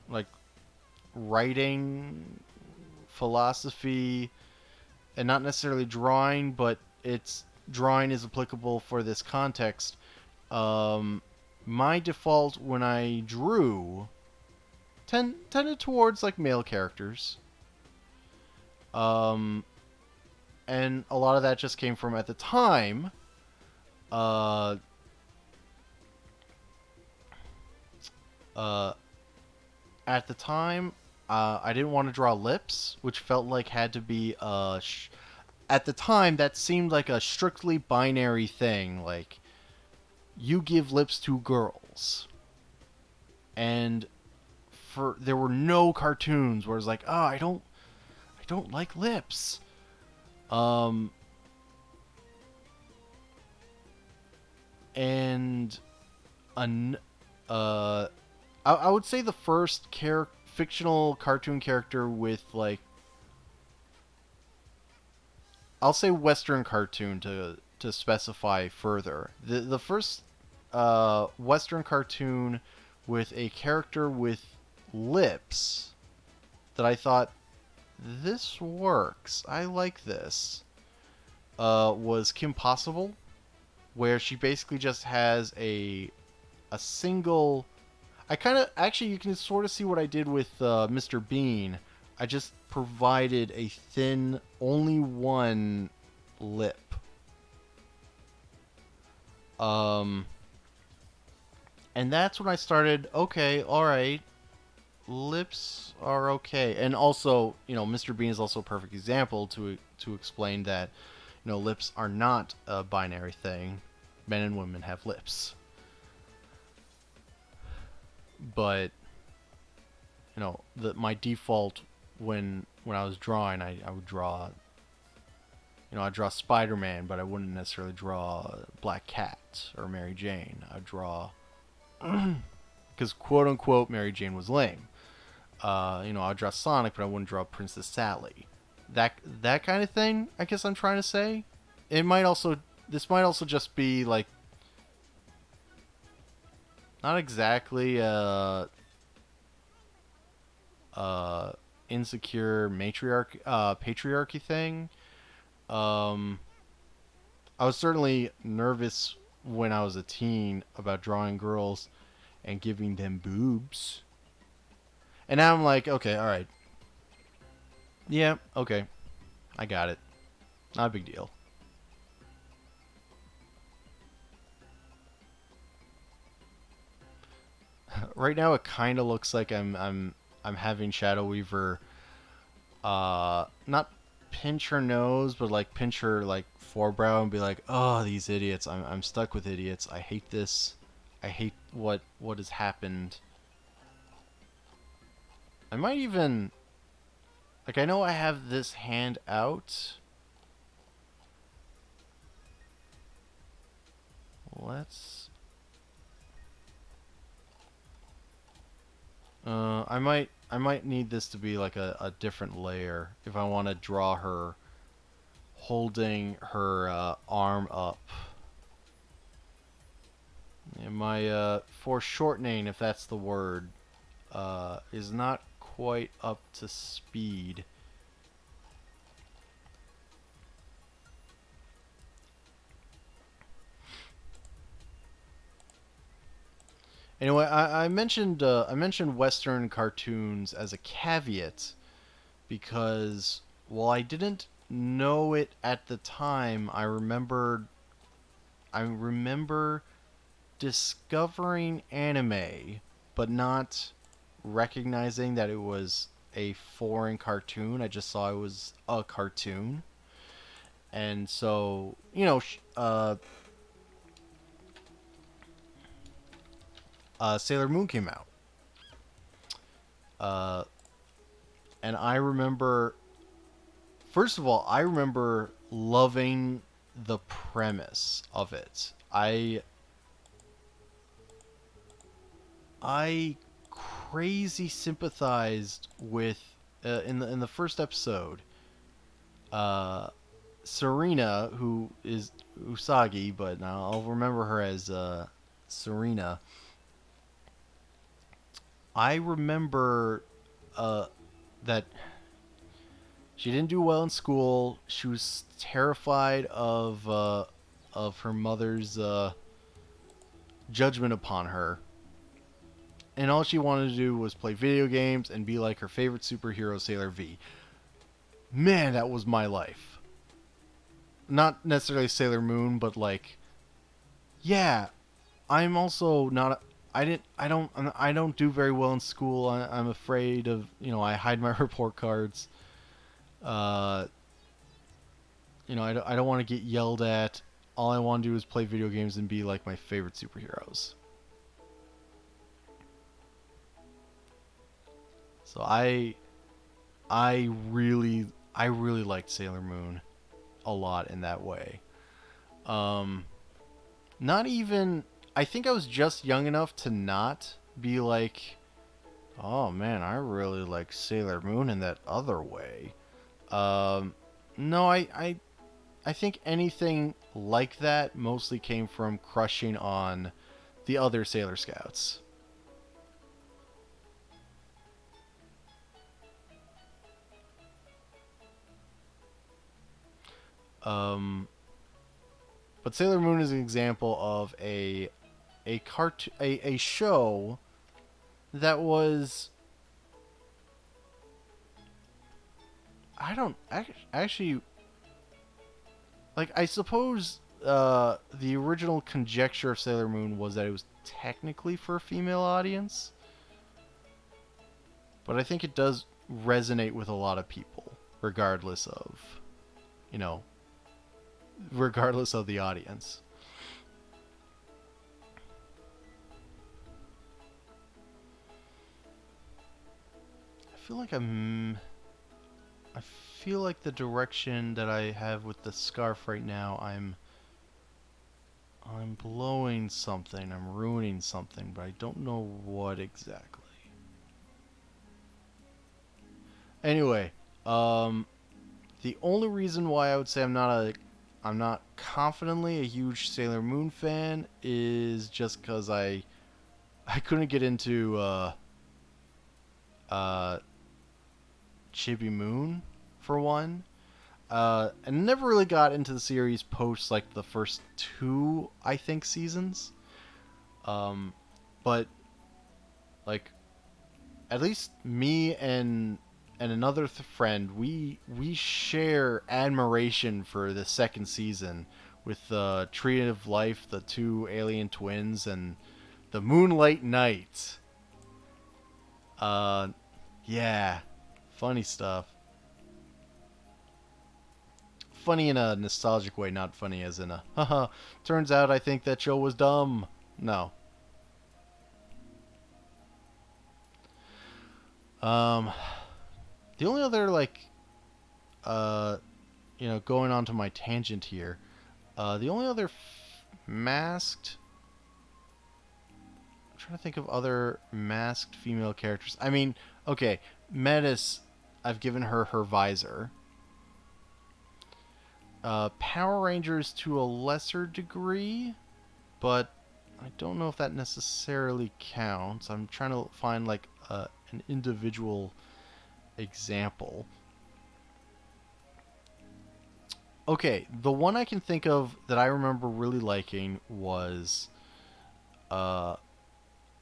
like writing, philosophy, and not necessarily drawing, but it's drawing is applicable for this context. Um, my default when I drew tended towards like male characters. Um, and a lot of that just came from at the time. Uh, uh, at the time, I didn't want to draw lips, which felt like had to be at the time that seemed like a strictly binary thing. Like you give lips to girls, and for there were no cartoons where it's like, oh, I don't like lips. Um, and an I would say the first fictional cartoon character with like I'll say Western cartoon to specify further. The first Western cartoon with a character with lips that I thought this works. I like this. Was Kim Possible, where she basically just has a single. I kind of actually you can sort of see what I did with Mr. Bean. I just provided a thin, only one lip. Um, and that's when I started. Okay, all right, lips are okay. And also, Mr. Bean is also a perfect example to explain that, lips are not a binary thing. Men and women have lips, but my default when I was drawing, I would draw. I'd draw Spider-Man, but I wouldn't necessarily draw Black Cat or Mary Jane. I'd draw because quote unquote Mary Jane was lame. I'd draw Sonic, but I wouldn't draw Princess Sally. That kind of thing. I guess I'm trying to say. This might also just be like not exactly insecure patriarchy thing. Um, I was certainly nervous when I was a teen about drawing girls and giving them boobs. And now I'm like, okay, all right. Yeah, okay. I got it. Not a big deal. Right now it kind of looks like I'm having Shadow Weaver not pinch her nose, but like pinch her like forebrow and be like, "Oh, these idiots. I'm stuck with idiots. I hate this. I hate what has happened." I might even like I know I have this hand out. Let's I might need this to be like a different layer if I want to draw her holding her arm up. And my foreshortening, if that's the word, is not quite up to speed. Anyway, I mentioned Western cartoons as a caveat because while I didn't know it at the time, I remember discovering anime, but not recognizing that it was a foreign cartoon. I just saw it was a cartoon, and so Sailor Moon came out, uh, and I remember. First of all, I remember loving the premise of it. I crazy sympathized with in the first episode. Uh, Serena, who is Usagi, but now I'll remember her as Serena. I remember uh, that she didn't do well in school. She was terrified of her mother's judgment upon her, and all she wanted to do was play video games and be like her favorite superhero, Sailor V. Man, that was my life. Not necessarily Sailor Moon, but like, yeah, I'm also not. I don't do very well in school. I'm afraid of. I hide my report cards. Uh, I don't want to get yelled at. All I want to do is play video games and be like my favorite superheroes. So I really liked Sailor Moon a lot in that way. Um, Not even. I think I was just young enough to not be like, oh man, I really like Sailor Moon in that other way. No, I think anything like that mostly came from crushing on the other Sailor Scouts. Um, but Sailor Moon is an example of a show that was I don't actually like. I suppose the original conjecture of Sailor Moon was that it was technically for a female audience, but I think it does resonate with a lot of people, regardless of you know, regardless of the audience. I feel like I feel like the direction that I have with the scarf right now, I'm blowing something, I'm ruining something, but I don't know what exactly. Anyway, um, the only reason why I would say I'm not confidently a huge Sailor Moon fan is just because I couldn't get into uh, Chibi Moon for one, and never really got into the series post like the first two I think seasons. Um, but like at least me and another friend, we share admiration for the second season with the Tree of Life, the two alien twins, and the Moonlight Knight. Uh, yeah, funny stuff. Funny in a nostalgic way, not funny as in a haha. Turns out I think that show was dumb. No. Um, the only other like uh going on to my tangent here. The only other masked. I'm trying to think of other masked female characters. I mean, Okay, Metis, I've given her her visor. Power Rangers to a lesser degree, but I don't know if that necessarily counts. I'm trying to find like an individual example. Okay, the one I can think of that I remember really liking was I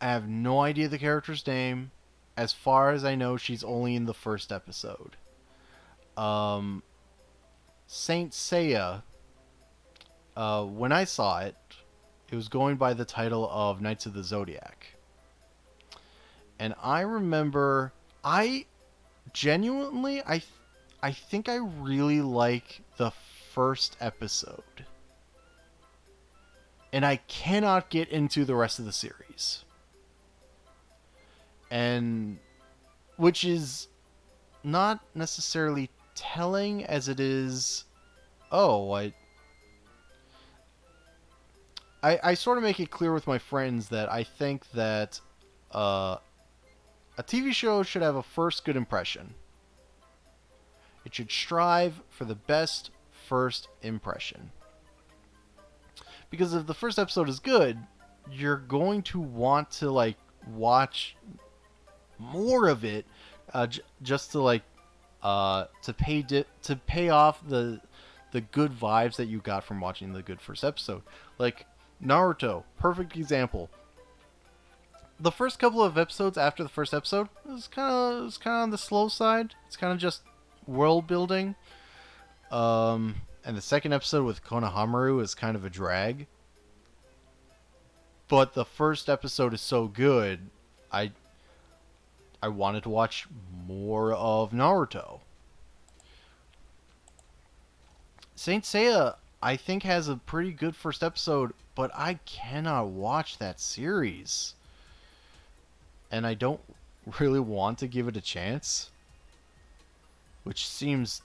have no idea the character's name. As far as I know, she's only in the first episode. Um, Saint Seiya. When I saw it, it was going by the title of Knights of the Zodiac, and I remember I genuinely I think I really like the first episode, and I cannot get into the rest of the series, and which is not necessarily telling as it is. Oh, I sort of make it clear with my friends that I think that uh, a TV show should have a first good impression. It should strive for the best first impression. Because if the first episode is good, you're going to want to like watch more of it, just to like to pay off the good vibes that you got from watching the good first episode. Like Naruto, perfect example. The first couple of episodes after the first episode was kind of on the slow side. It's kind of just world building. And the second episode with Konohamaru is kind of a drag. But the first episode is so good, I I wanted to watch more of Naruto. Saint Seiya, I think, has a pretty good first episode, but I cannot watch that series. And I don't really want to give it a chance. Which seems.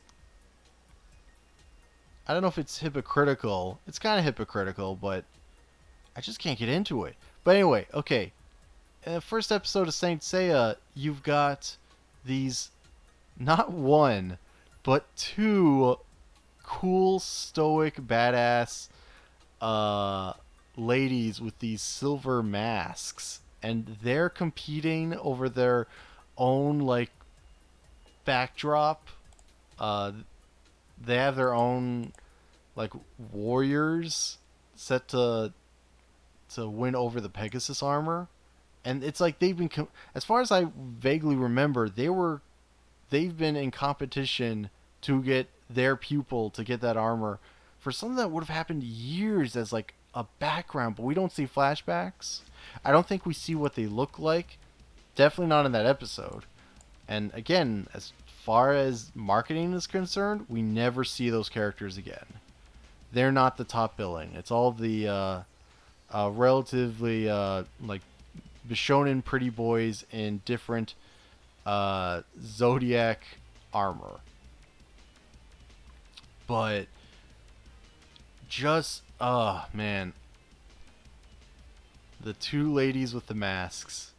I don't know if it's hypocritical. It's kind of hypocritical, but I just can't get into it. But anyway, okay. In the first episode of Saint Seiya, you've got these not one, but two cool, stoic, badass uh, ladies with these silver masks, and they're competing over their own like backdrop. Uh, they have their own like warriors set to win over the Pegasus armor, and it's like as far as I vaguely remember, they've been in competition to get their pupil to get that armor for something that would have happened years as like a background, but we don't see flashbacks. I don't think we see what they look like. Definitely not in that episode. And again, as far as marketing is concerned, we never see those characters again. They're not the top billing. It's all the relatively like Bishonen pretty boys in different Zodiac armor. But just man, the two ladies with the masks,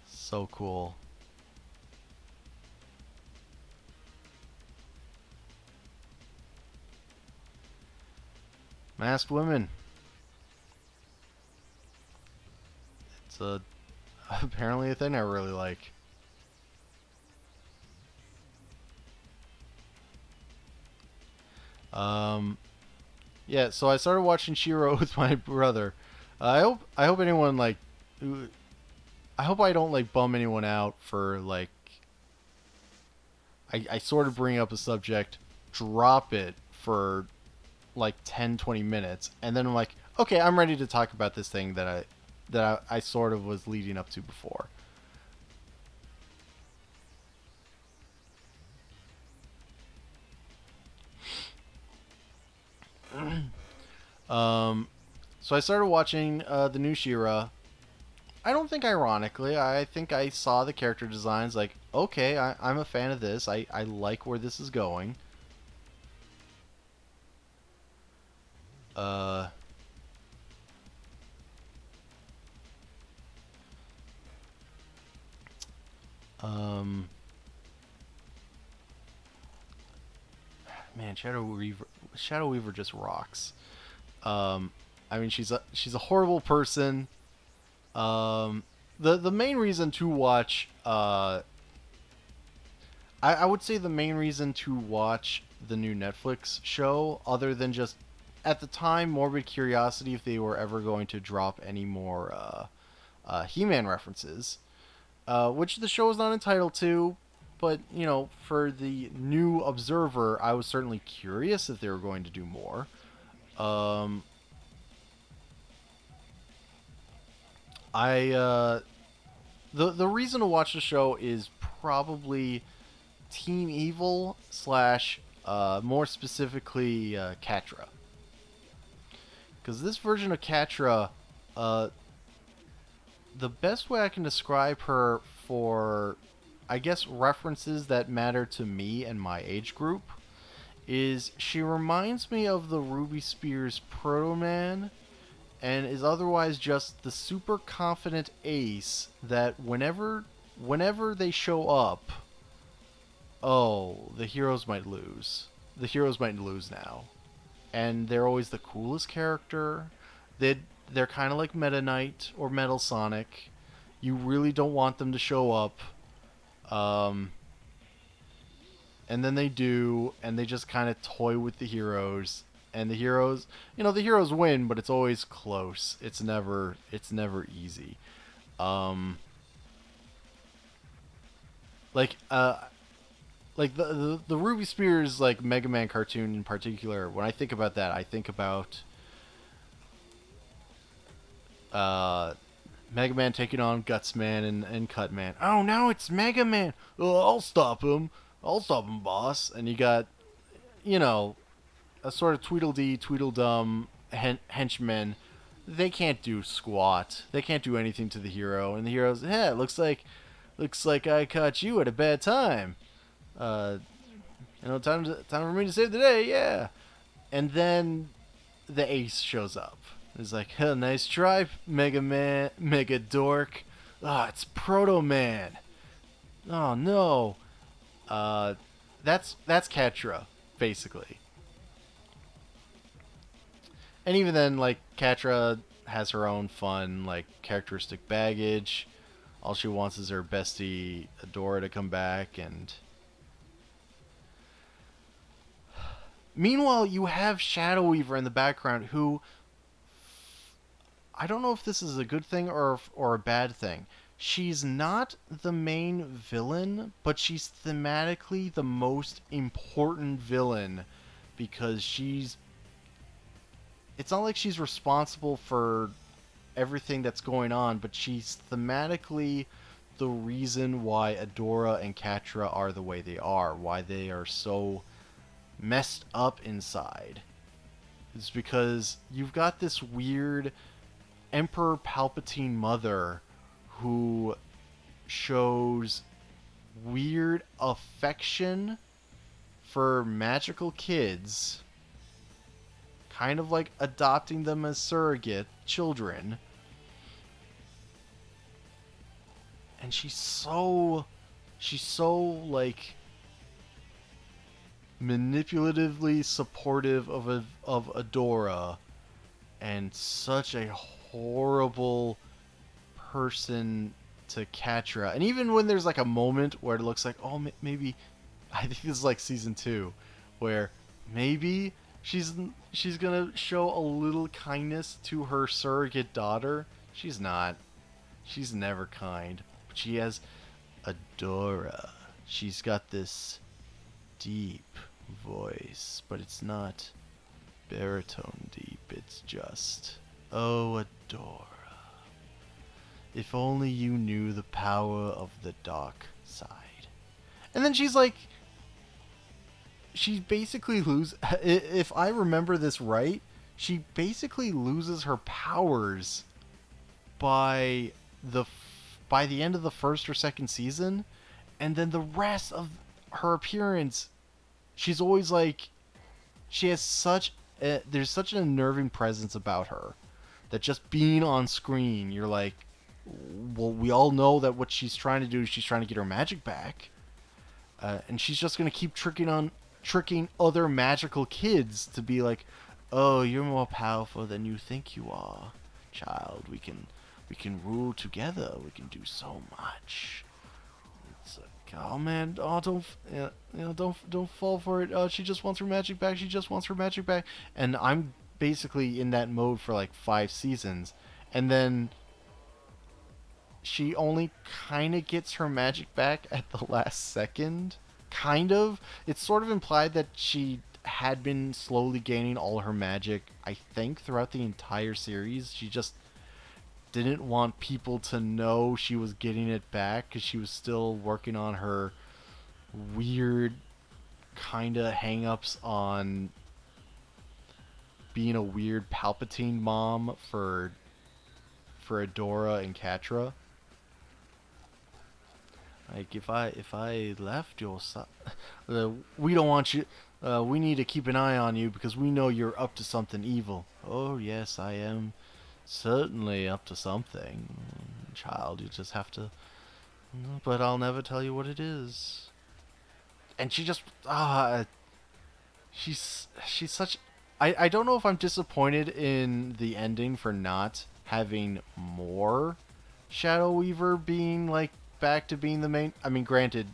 so cool. Masked women. It's a apparently a thing I really like. Um, yeah, so I started watching Shiro with my brother. I hope anyone like I hope I don't like bum anyone out for like I sort of bring up a subject, drop it for like 10, 20 minutes, and then I'm like, okay, I'm ready to talk about this thing that I sort of was leading up to before. Um, so I started watching the new Shira. I don't think ironically. I think I saw the character designs like, okay, I'm a fan of this. I like where this is going. Uh, Um, man, Shadow Weaver just rocks. Um, I mean, she's a horrible person. The main reason to watch I would say the main reason to watch the new Netflix show, other than just at the time morbid curiosity if they were ever going to drop any more He-Man references, which the show is not entitled to. But you know, for the new observer, I was certainly curious if they were going to do more. Um, I the reason to watch the show is probably Team Evil slash more specifically Catra, because this version of Catra, uh, the best way I can describe her for, I guess, references that matter to me and my age group, is she reminds me of the Ruby Spears Proto Man, and is otherwise just the super confident ace that whenever they show up, oh, the heroes might lose. The heroes might lose now. And they're always the coolest character. They're kind of like Meta Knight or Metal Sonic. You really don't want them to show up. Um, and then they do, and they just kind of toy with the heroes. And the heroes, the heroes win, but it's always close. It's never easy. Um, like the Ruby Spears like Mega Man cartoon in particular. When I think about that, I think about uh, Mega Man taking on Gutsman and Cutman. Oh, now it's Mega Man. Oh, I'll stop him. I'll stop him, boss. And you got, you know, a sort of Tweedledee, Tweedledum henchmen. They can't do squat. They can't do anything to the hero. And the hero's, yeah, looks like I caught you at a bad time. Uh, time for me to save the day. Yeah. And then the ace shows up. It's like, hell, nice try, Mega Man, Mega Dork. Ah, it's Proto Man. Oh no. Uh, that's Catra, basically. And even then, like Catra has her own fun, like characteristic baggage. All she wants is her bestie Adora to come back, and meanwhile, you have Shadow Weaver in the background, who I don't know if this is a good thing or a bad thing. She's not the main villain, but she's thematically the most important villain because she's. It's not like she's responsible for everything that's going on, but she's thematically the reason why Adora and Catra are the way they are, why they are so messed up inside. It's because you've got this weird Emperor Palpatine mother who shows weird affection for magical kids, kind of like adopting them as surrogate children. And she's so like manipulatively supportive of Adora, and such a horrible person to Catra. And even when there's like a moment where it looks like, oh, maybe, I think this is like season 2, where maybe she's gonna show a little kindness to her surrogate daughter. She's not. She's never kind. But she has Adora. She's got this deep voice, but it's not baritone deep. It's just, oh, Adora. If only you knew the power of the dark side. And then she's like, she basically if I remember this right, she basically loses her powers by by the end of the first or second season, and then the rest of her appearance, she's always like, she has there's such an unnerving presence about her that just being on screen, you're like, well, we all know that what she's trying to do is she's trying to get her magic back, and she's just gonna keep tricking other magical kids to be like, "Oh, you're more powerful than you think you are, child. We can rule together. We can do so much." It's like, oh man, oh don't, don't fall for it. She just wants her magic back. She just wants her magic back, and I'm basically in that mode for like 5 seasons, and then she only kind of gets her magic back at the last second. Kind of. It's sort of implied that she had been slowly gaining all her magic, I think, throughout the entire series. She just didn't want people to know she was getting it back because she was still working on her weird kind of hang-ups on being a weird Palpatine mom for Adora and Catra. Like if I left your son, we don't want you. We need to keep an eye on you because we know you're up to something evil. Oh yes, I am certainly up to something, child. You just have to. But I'll never tell you what it is. And she just she's such. I don't know if I'm disappointed in the ending for not having more Shadow Weaver being like back to being the main. I mean, granted,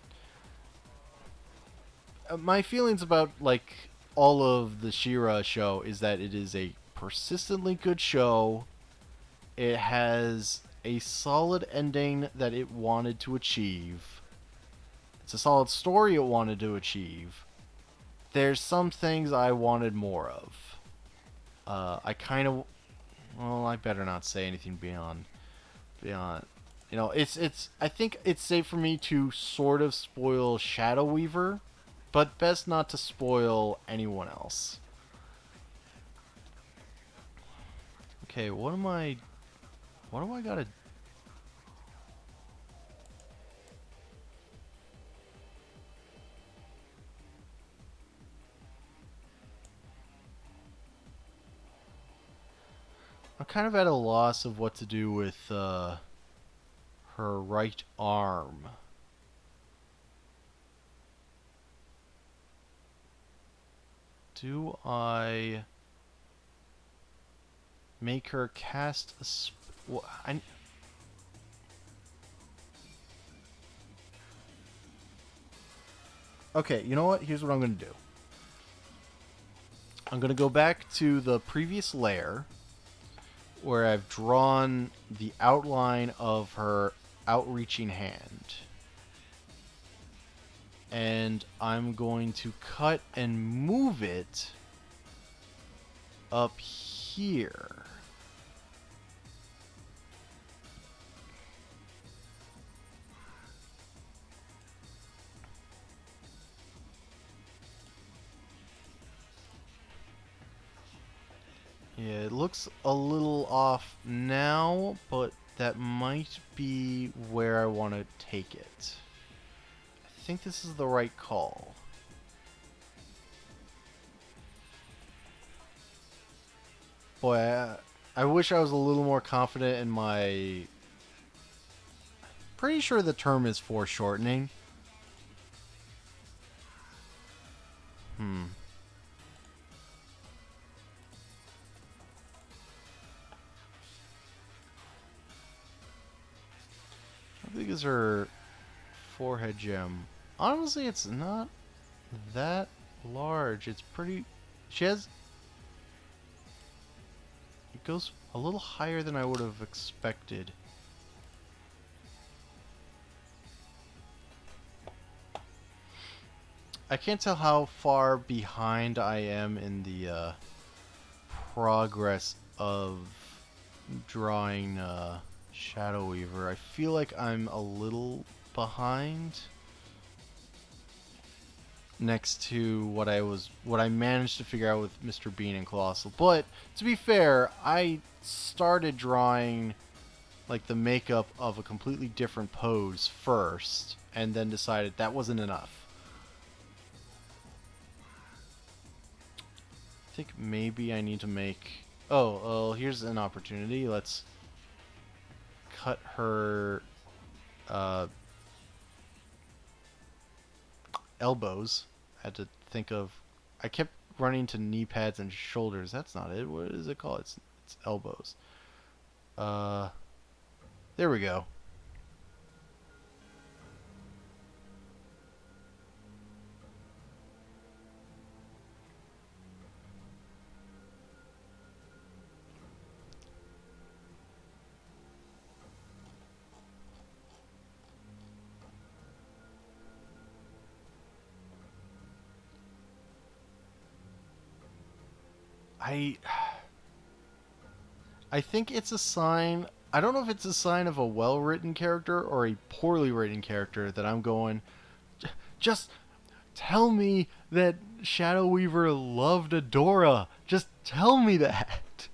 my feelings about like all of the She-Ra show is that it is a persistently good show. It has a solid ending that it wanted to achieve. It's a solid story it wanted to achieve. There's some things I wanted more of. I kind of, well, I better not say anything beyond. It's. I think it's safe for me to sort of spoil Shadow Weaver, but best not to spoil anyone else. Okay, what am I? What do I gotta? I'm kind of at a loss of what to do with her right arm. Do I make her cast a Okay, you know what? Here's what I'm going to do. I'm going to go back to the previous layer where I've drawn the outline of her outreaching hand. And I'm going to cut and move it up here. Yeah, it looks a little off now, but that might be where I want to take it. I think this is the right call. Boy, I wish I was a little more confident in my... Pretty sure the term is foreshortening. How big is her forehead gem? Honestly, it's not that large. It's pretty... She has... It goes a little higher than I would have expected. I can't tell how far behind I am in the progress of drawing Shadow Weaver. I feel like I'm a little behind next to what I managed to figure out with Mr. Bean and Colossal. But to be fair, I started drawing like the makeup of a completely different pose first and then decided that wasn't enough. I think maybe I need to make... Oh, here's an opportunity. Let's cut her elbows. I had to think of. I kept running to knee pads and shoulders. That's not it. What is it called? It's elbows. Uh, there we go. I I think it's a sign. I don't know if it's a sign of a well-written character or a poorly written character that I'm going. Just tell me that Shadow Weaver loved Adora. Just tell me that.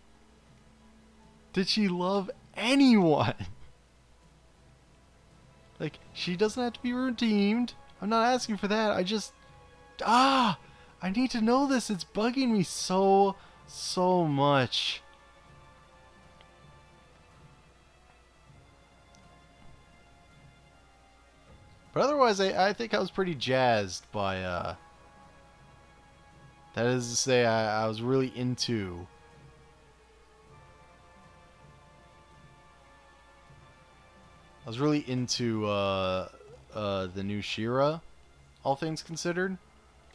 Did she love anyone? Like, she doesn't have to be redeemed. I'm not asking for that. I just. Ah! I need to know this. It's bugging me so much. But otherwise, I think I was pretty jazzed by. That is to say, I was really into. I was really into the new She-Ra, all things considered.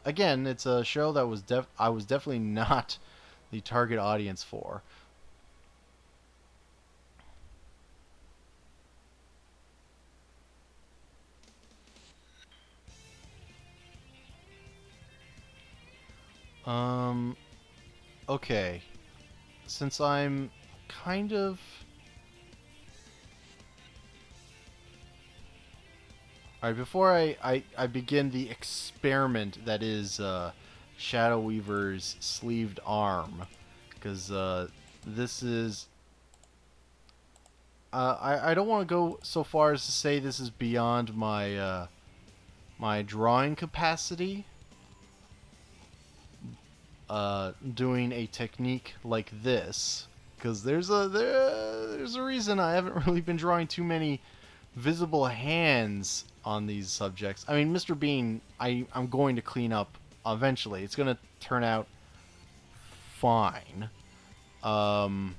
Again, it's a show that I was definitely not the target audience for. Um, okay. Since I'm kind of... Alright, before I begin the experiment that is Shadow Weaver's sleeved arm, because this is... I don't want to go so far as to say this is beyond my my drawing capacity, doing a technique like this, because there's a reason I haven't really been drawing too many visible hands on these subjects. I mean, Mr. Bean, I'm going to clean up eventually. It's going to turn out fine. But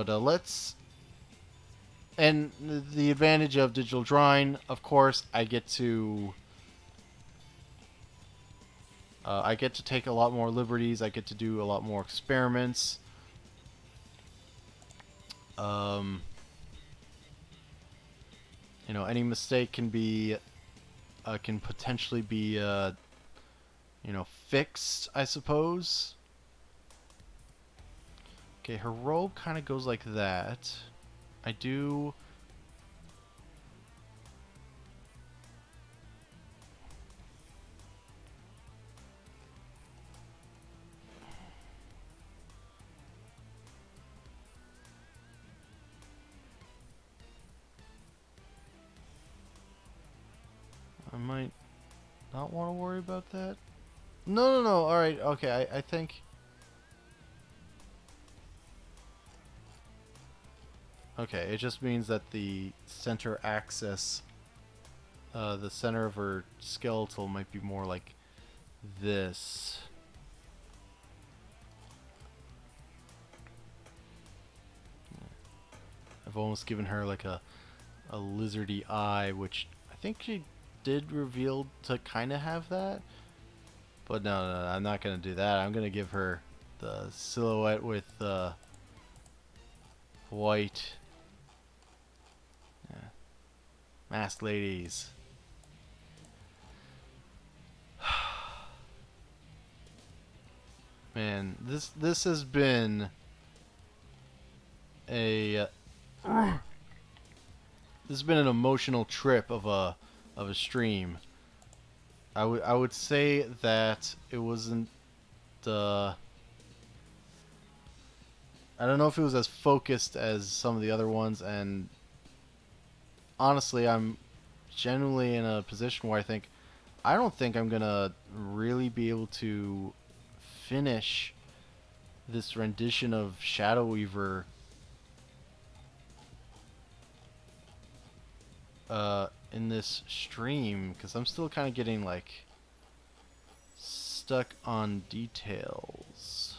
let's... And the advantage of digital drawing, of course, I get to take a lot more liberties. I get to do a lot more experiments. You know, any mistake can be can potentially be you know, fixed, I suppose. Okay, her robe kind of goes like that. I do... I might not want to worry about that. No. Alright, okay, I think... Okay, it just means that the center axis, the center of her skeletal might be more like this. I've almost given her like a lizardy eye, which I think she did reveal to kind of have that. But no, I'm not going to do that. I'm going to give her the silhouette with white. Yeah. Masked ladies. Man, this has been a this has been an emotional trip of a stream. I would say that it wasn't I don't know if it was as focused as some of the other ones, and honestly, I'm genuinely in a position where I don't think I'm gonna really be able to finish this rendition of Shadow Weaver in this stream, because I'm still kind of getting like stuck on details.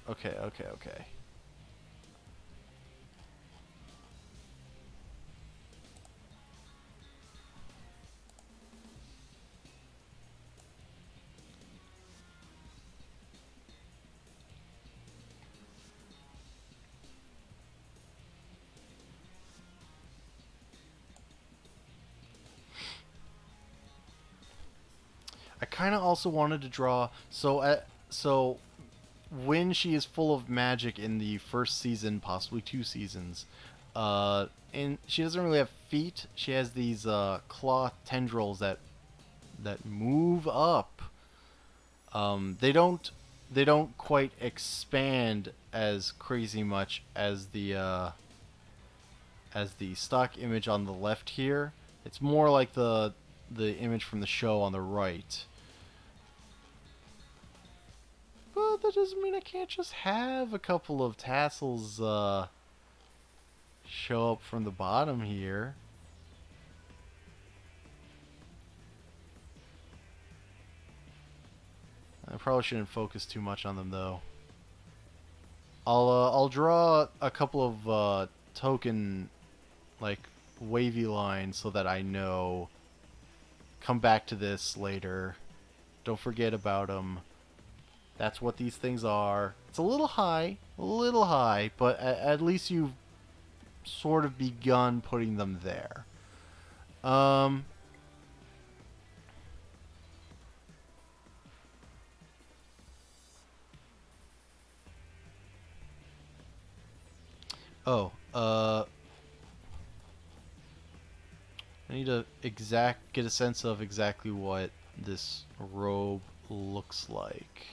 Okay, okay, okay. I kind of also wanted to draw so when she is full of magic in the first season, possibly 2 seasons, and she doesn't really have feet. She has these claw tendrils that move up. They don't quite expand as crazy much as the stock image on the left here. It's more like the image from the show on the right. But that doesn't mean I can't just have a couple of tassels show up from the bottom here. I probably shouldn't focus too much on them though. I'll draw a couple of token like wavy lines so that I know. Come back to this later. Don't forget about them. That's what these things are. It's a little high, but at least you've sort of begun putting them there. Um, oh, I need to get a sense of exactly what this robe looks like.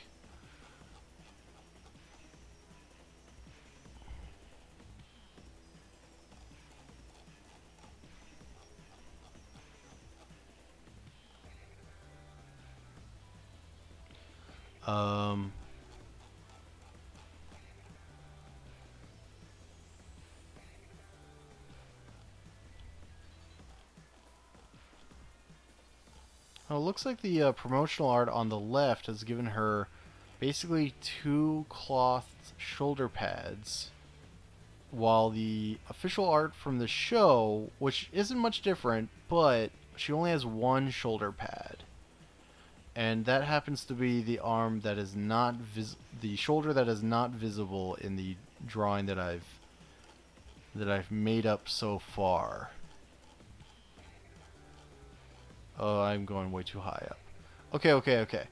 Um, oh, it looks like the promotional art on the left has given her basically 2 cloth shoulder pads, while the official art from the show, which isn't much different, but she only has 1 shoulder pad. And that happens to be the arm that is not the shoulder that is not visible in the drawing that I've made up so far. Oh, I'm going way too high up. Okay, okay, okay.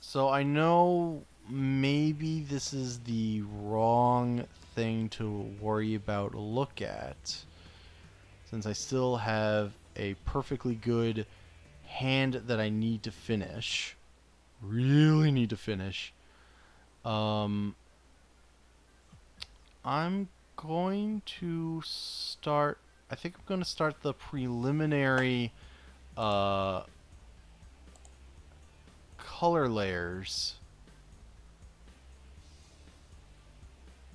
So I know maybe this is the wrong thing to worry about look at, since I still have a perfectly good hand that I need to finish. Really need to finish. Um, I'm going to start. I think I'm going to start the preliminary uh, color layers,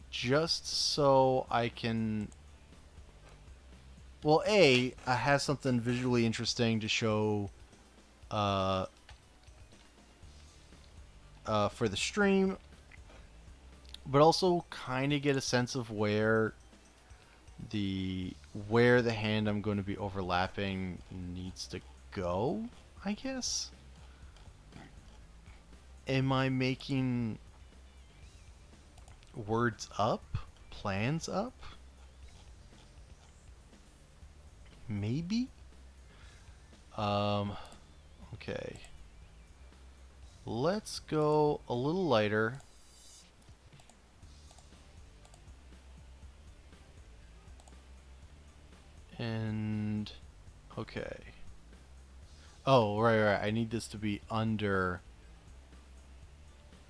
just so I can. Well, I have something visually interesting to show uh, for the stream, but also kind of get a sense of where the hand I'm going to be overlapping needs to go, I guess. Am I making words up? Plans up? Maybe? Okay. Let's go a little lighter. And okay. Oh, right. I need this to be under,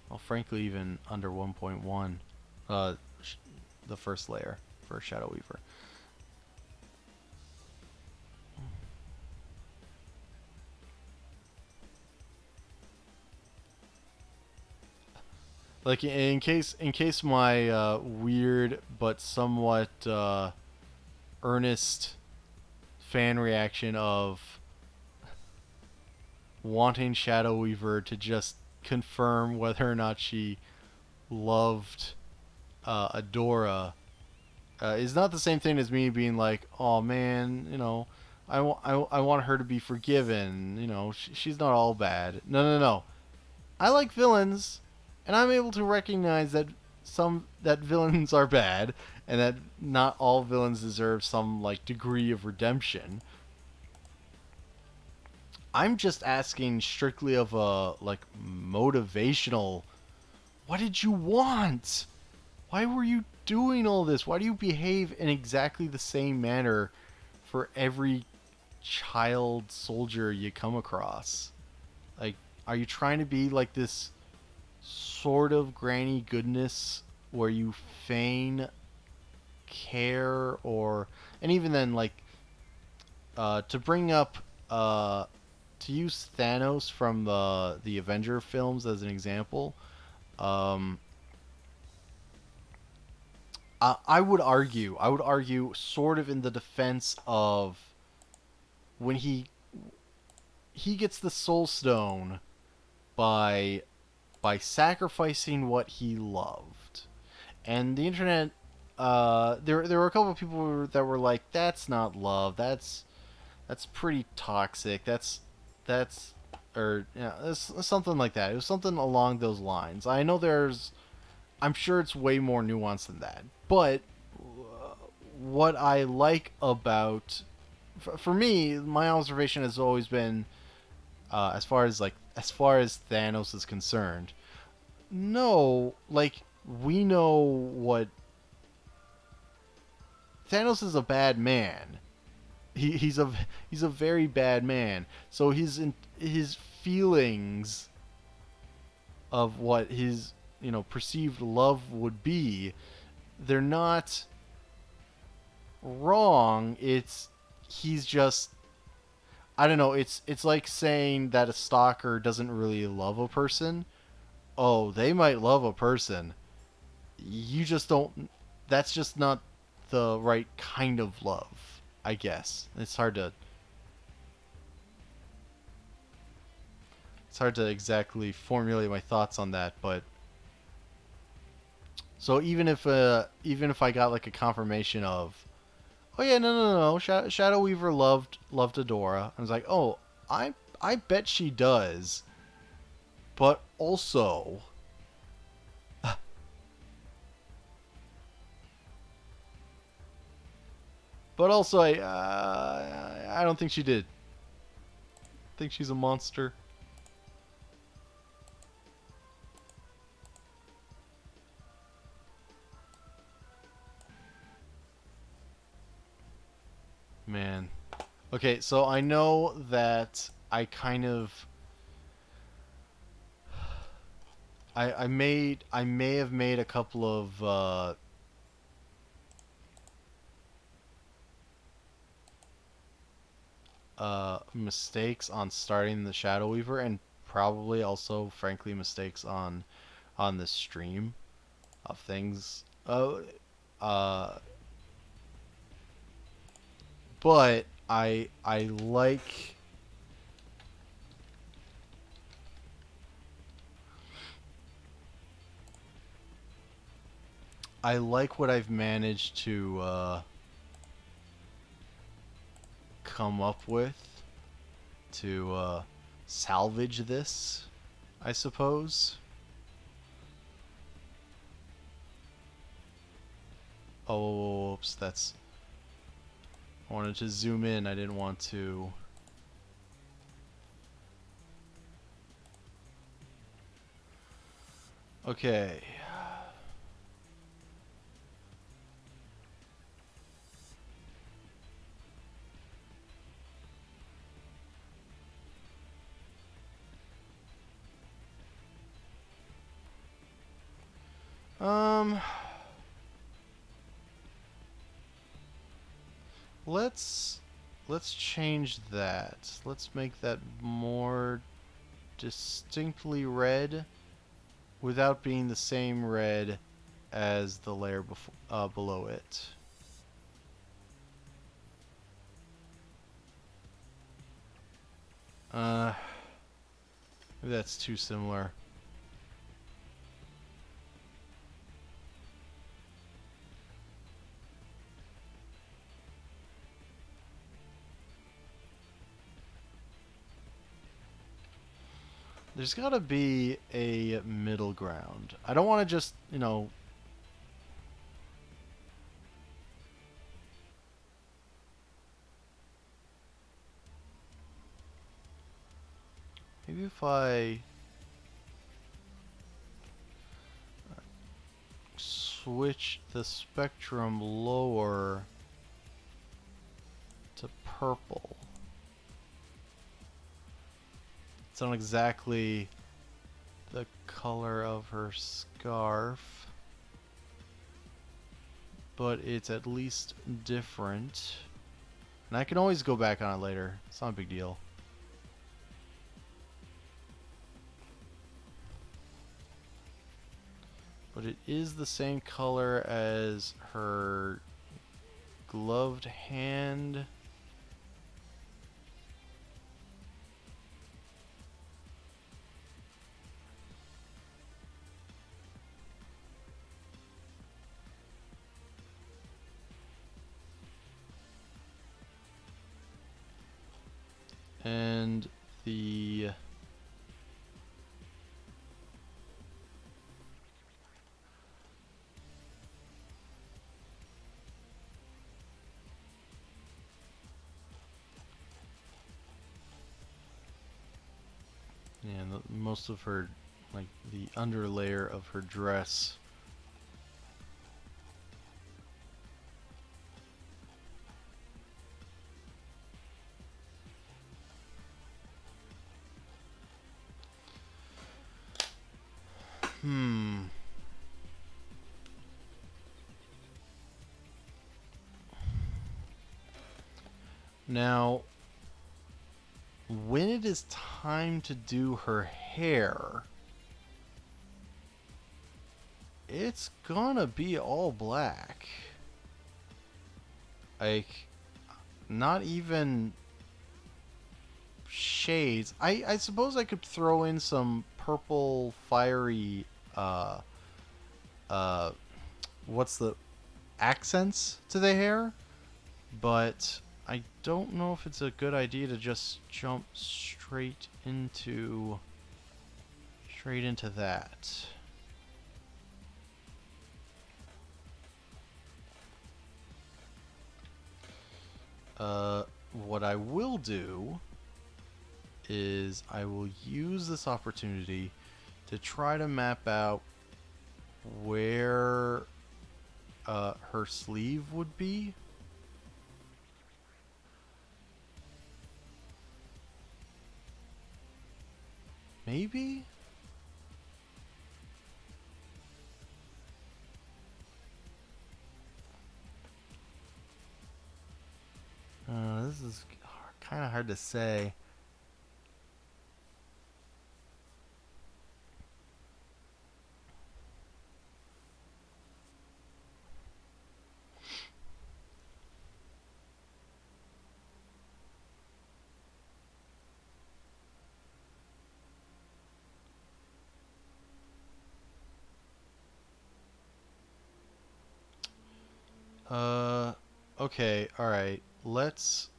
well, frankly, even under 1.1. The first layer for Shadow Weaver. Like in case my weird but somewhat earnest fan reaction of wanting Shadow Weaver to just confirm whether or not she loved Adora is not the same thing as me being like, oh man, I want her to be forgiven. She's not all bad. No, no, no. I like villains, and I'm able to recognize that that villains are bad, and that not all villains deserve some like degree of redemption. I'm just asking strictly of a like motivational. What did you want? Why were you doing all this? Why do you behave in exactly the same manner for every child soldier you come across? Like, are you trying to be like this sort of granny goodness where you feign care or and even then like to bring up to use Thanos from the Avenger films as an example. um I would argue sort of in the defense of when he gets the soul stone by sacrificing what he loved. And the internet, there were a couple of people that were like, "That's not love. That's pretty toxic. That's or something like that." It was something along those lines. I'm sure it's way more nuanced than that. But what I like about, for me, my observation has always been, as far as Thanos is concerned, no, like we know what Thanos is a bad man. He's a very bad man. So his feelings of what his perceived love would be, they're not wrong. He's just, I don't know. It's like saying that a stalker doesn't really love a person. Oh, they might love a person. You just don't. That's just not the right kind of love, I guess. It's hard to exactly formulate my thoughts on that, but so even if I got like a confirmation of, oh yeah, no, no, no, Shadow Weaver loved Adora, I was like, oh, I bet she does, but also, I don't think she did. I think she's a monster. Man. Okay, so I know that I may have made a couple of mistakes on starting the Shadow Weaver, and probably also, frankly, mistakes on this stream of things. Uh, but I like what I've managed to come up with to salvage this, I suppose. Oh, oops, that's. I wanted to zoom in. I didn't want to. Okay. Um. Let's let's change that. Let's make that more distinctly red. without being the same red as the layer below it. Maybe that's too similar. There's got to be a middle ground. I don't want to just, you know... Maybe if I... switch the spectrum lower to purple. It's not exactly the color of her scarf, but it's at least different. And I can always go back on it later. It's not a big deal. But it is the same color as her gloved hand. And the most of her, like the under layer of her dress. Now, when it is time to do her hair, it's gonna be all black. Like, not even shades. I suppose I could throw in some purple fiery uh what's the accents to the hair, but I don't know if it's a good idea to just jump straight into that. What I will do is I will use this opportunity to try to map out where her sleeve would be. Maybe? This is kind of hard to say. Okay, alright. Let's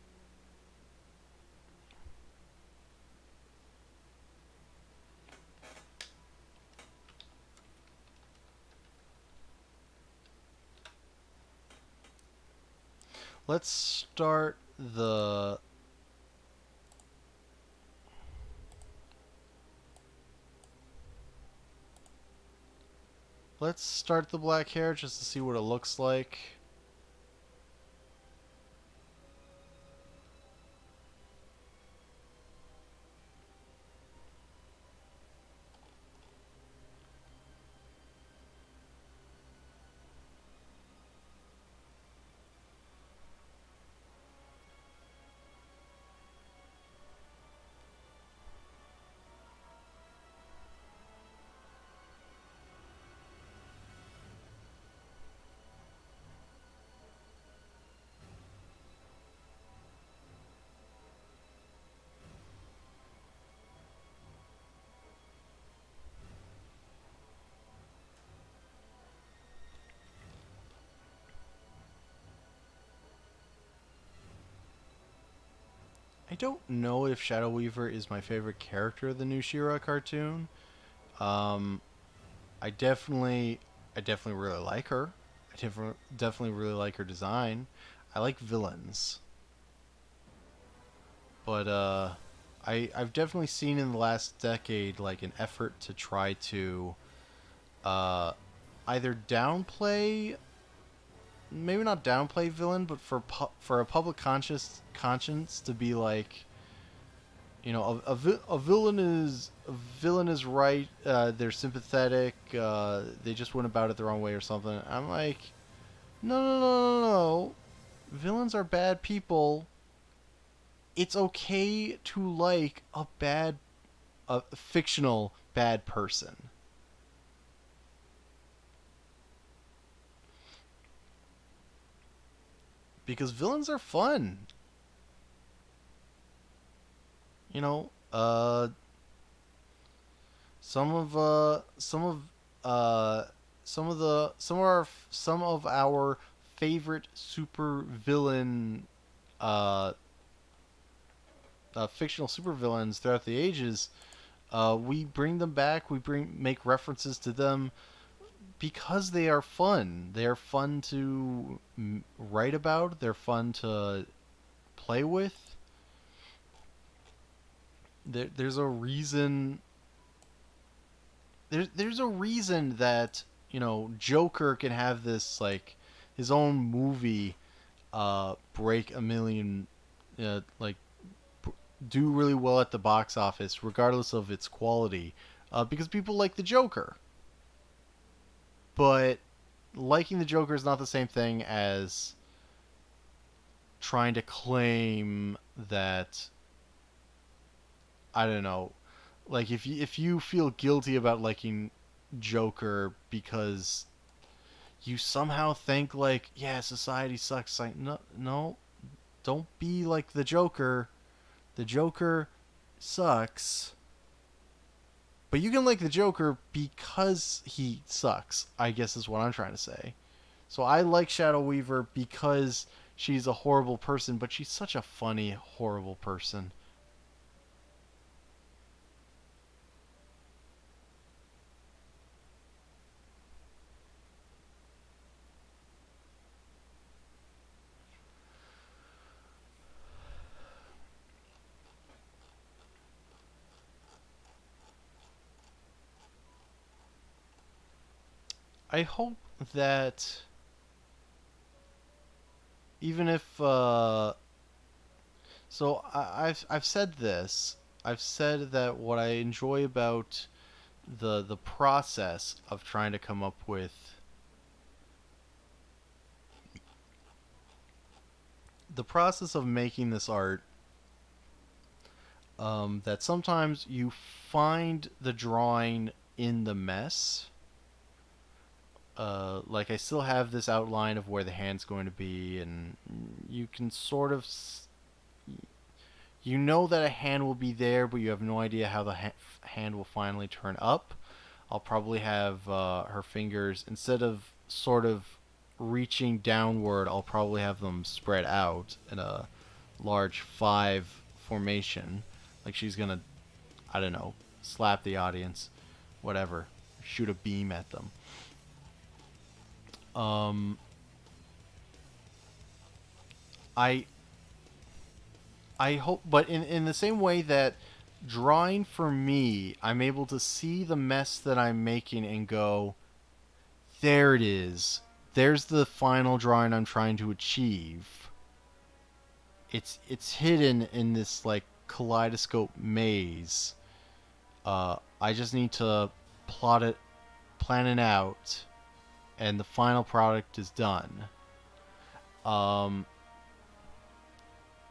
start the black hair just to see what it looks like. don't know if Shadow Weaver is my favorite character of the new She-Ra cartoon. Um, I definitely, I definitely really like her. Definitely really like her design. I like villains, but I've definitely seen in the last decade like an effort to try to uh, either downplay, maybe not downplay villain, but for a public conscience to be like, you know, a villain is right. They're sympathetic. They just went about it the wrong way or something. I'm like, no, no, no, no, no. Villains are bad people. It's okay to like a fictional bad person because villains are fun. You know, some of some of some of our favorite super villain uh, fictional supervillains throughout the ages, we bring them back. We make references to them because they are fun. They are fun to write about. They're fun to play with. There's a reason. There's a reason that Joker can have this like his own movie, break a million, like do really well at the box office, regardless of its quality, because people like the Joker. But liking the Joker is not the same thing as trying to claim that, I don't know, like if you feel guilty about liking Joker because you somehow think like, yeah, society sucks. Like, no, no, don't be like the Joker. The Joker sucks. But you can like the Joker because he sucks, I guess is what I'm trying to say. So I like Shadow Weaver because she's a horrible person, but she's such a funny, horrible person. I hope that even if I've said this. I've said that what I enjoy about the process of trying to come up with the process of making this art, that sometimes you find the drawing in the mess. Like I still have this outline of where the hand's going to be, and you can sort of you know that a hand will be there, but you have no idea how the hand will finally turn up. I'll probably have her fingers, instead of sort of reaching downward, I'll probably have them spread out in a large five formation. Like she's gonna, I don't know, slap the audience, whatever, shoot a beam at them. Um, I I hope, but in the same way that drawing for me, I'm able to see the mess that I'm making and go, there it is. There's the final drawing I'm trying to achieve. It's hidden in this like kaleidoscope maze. I just need to plot it, plan it out, and the final product is done. Um,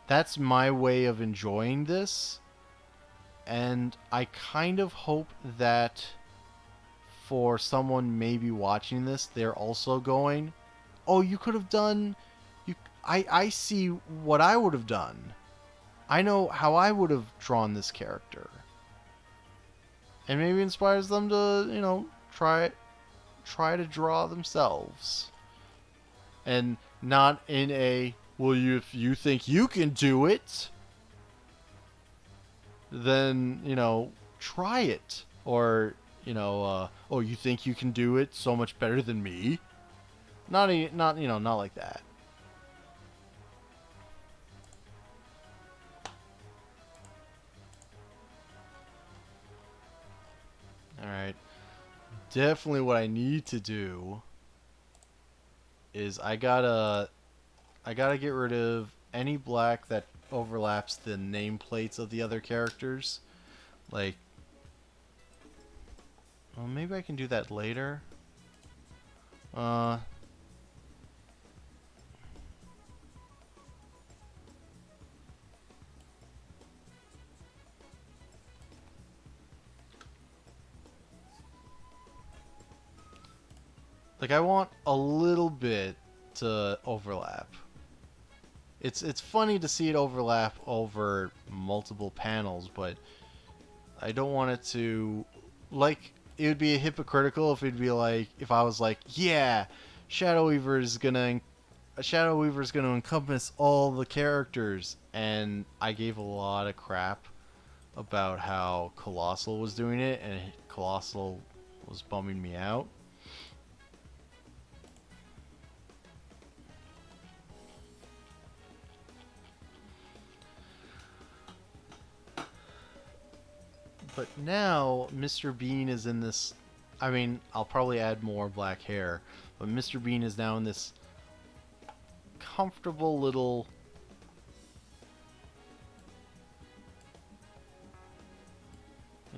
that's my way of enjoying this, and I kind of hope that for someone maybe watching this, they're also going, "Oh, you could have done you I see what I would have done. I know how I would have drawn this character." And maybe inspires them to, try to draw themselves. And not in a, well, if you think you can do it. then, try it. Or, oh, you think you can do it so much better than me? Not like that. All right. Definitely what I need to do is I gotta get rid of any black that overlaps the nameplates of the other characters. Like, well, maybe I can do that later. Uh, like I want a little bit to overlap. It's funny to see it overlap over multiple panels, but I don't want it to, like, it would be hypocritical if it'd be like if I was like, yeah, Shadow Weaver is gonna encompass all the characters, and I gave a lot of crap about how Colossal was doing it, and Colossal was bumming me out. But now Mr. Bean is in this. I mean, I'll probably add more black hair, but Mr. Bean is now in this comfortable little.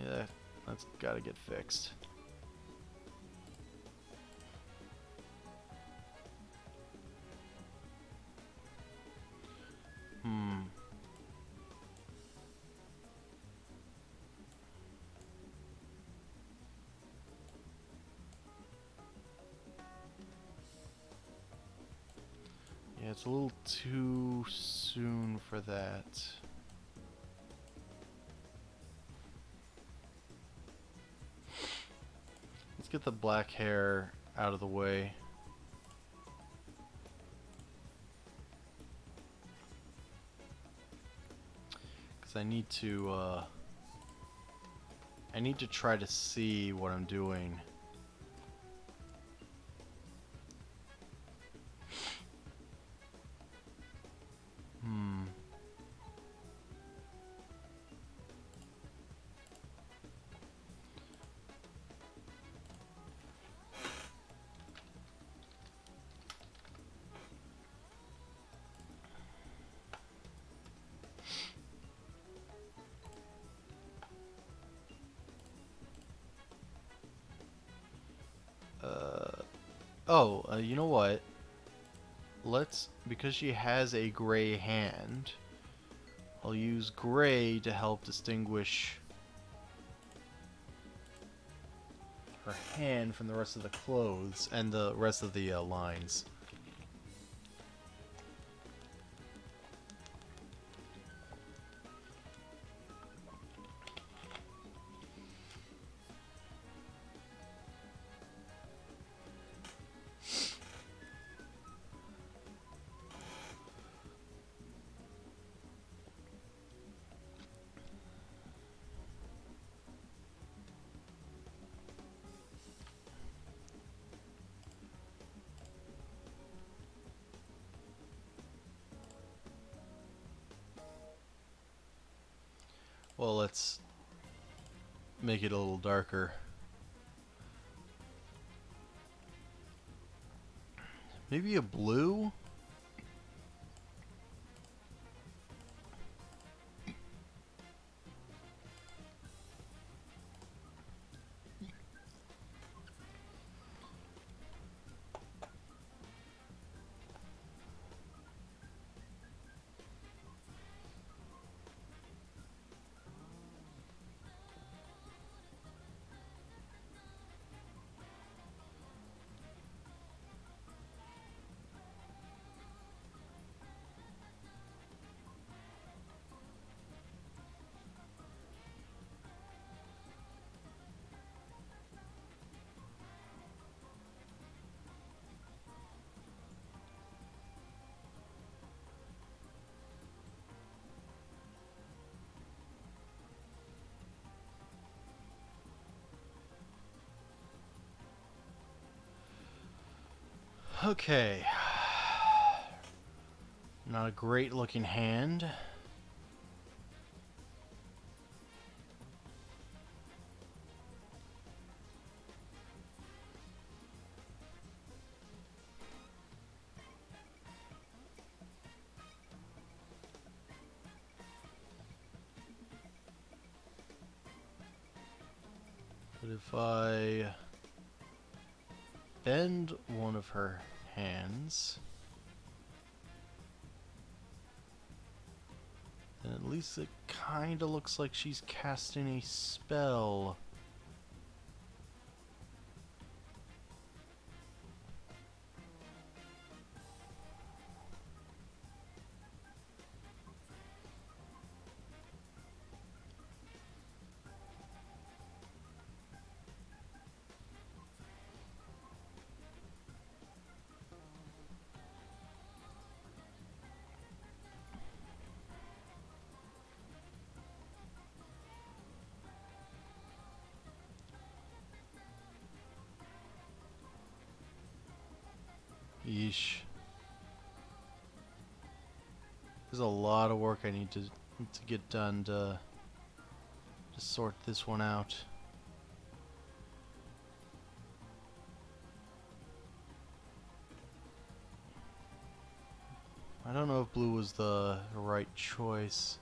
Yeah, that's gotta get fixed. Hmm. Yeah, it's a little too soon for that. Let's get the black hair out of the way. Because I need to try to see what I'm doing. Hmm. You know what? Because she has a gray hand, I'll use gray to help distinguish her hand from the rest of the clothes and the rest of the lines. Well, let's make it a little darker. Maybe a blue? Okay. Not a great looking hand. But if I bend one of her hands, then at least it kinda looks like she's casting a spell. Yeesh. There's a lot of work I need to get done to sort this one out. I don't know if blue was the right choice,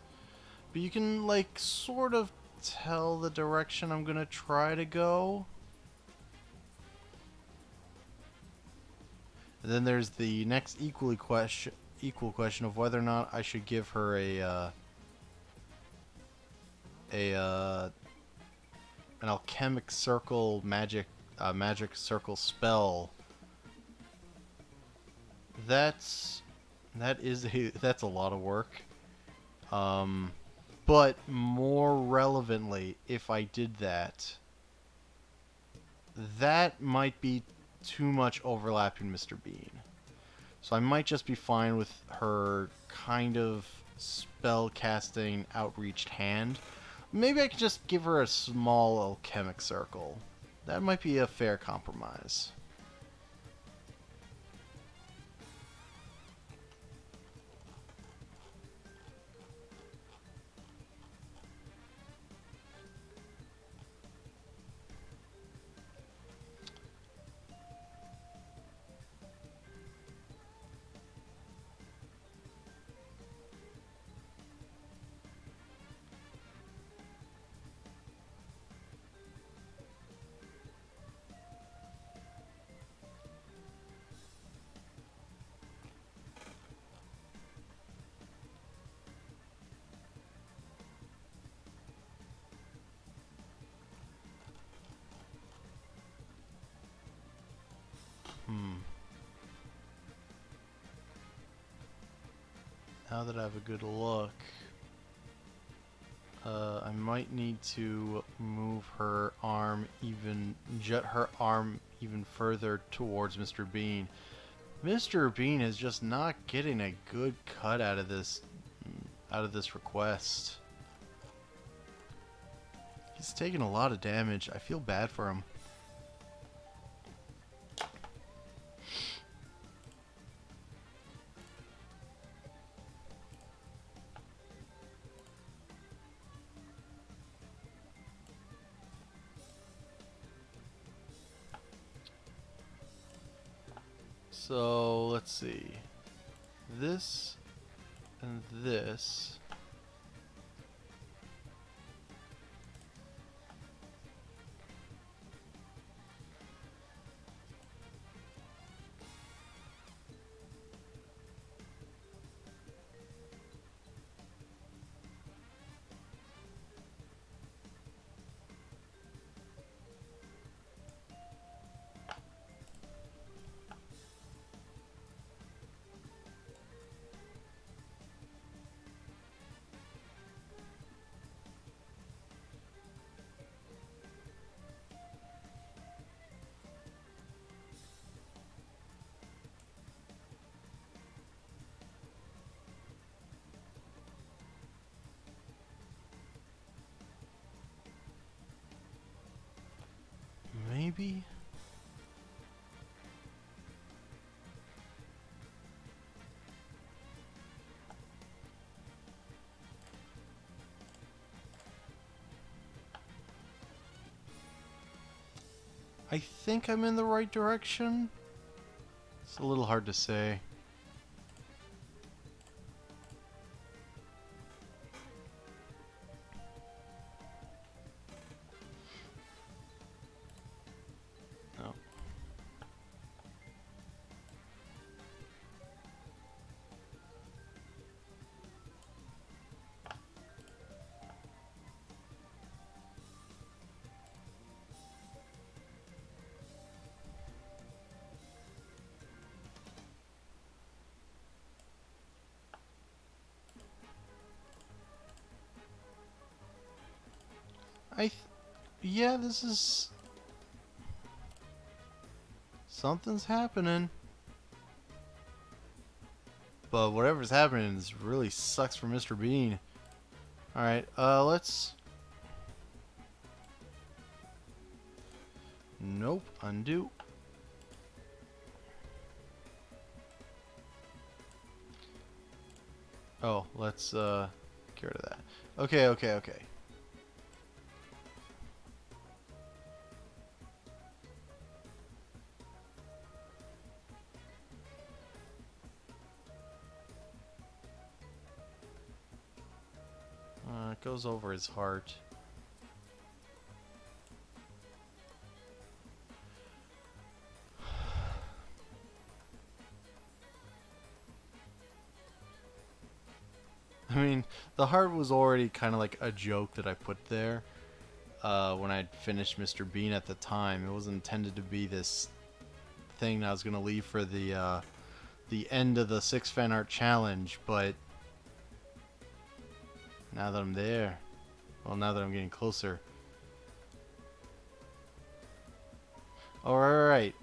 but you can like sort of tell the direction I'm gonna try to go. And then there's the next equal question of whether or not I should give her an alchemic circle magic circle spell. That's that's a lot of work. But more relevantly, if I did that, that might be too much overlapping Mr. Bean. So I might just be fine with her kind of spell casting outreached hand. Maybe I could just give her a small alchemic circle. That might be a fair compromise. Now that I have a good look, I might need to move her arm jet her arm even further towards Mr. Bean. Mr. Bean is just not getting a good cut out of this request. He's taking a lot of damage. I feel bad for him. So, let's see. This and this. Maybe? I think I'm in the right direction. It's a little hard to say. No. Yeah, this is... Something's happening. But whatever's happening is really sucks for Mr. Bean. Alright, let's... Nope, undo. Oh, let's, get rid of that. Okay, okay, okay. It goes over his heart. I mean, the heart was already kind of like a joke that I put there when I finished Mr. Bean at the time. It wasn't intended to be this thing that I was going to leave for the end of the 6 fan art challenge, but now that I'm there, well, now that I'm getting closer. Alright,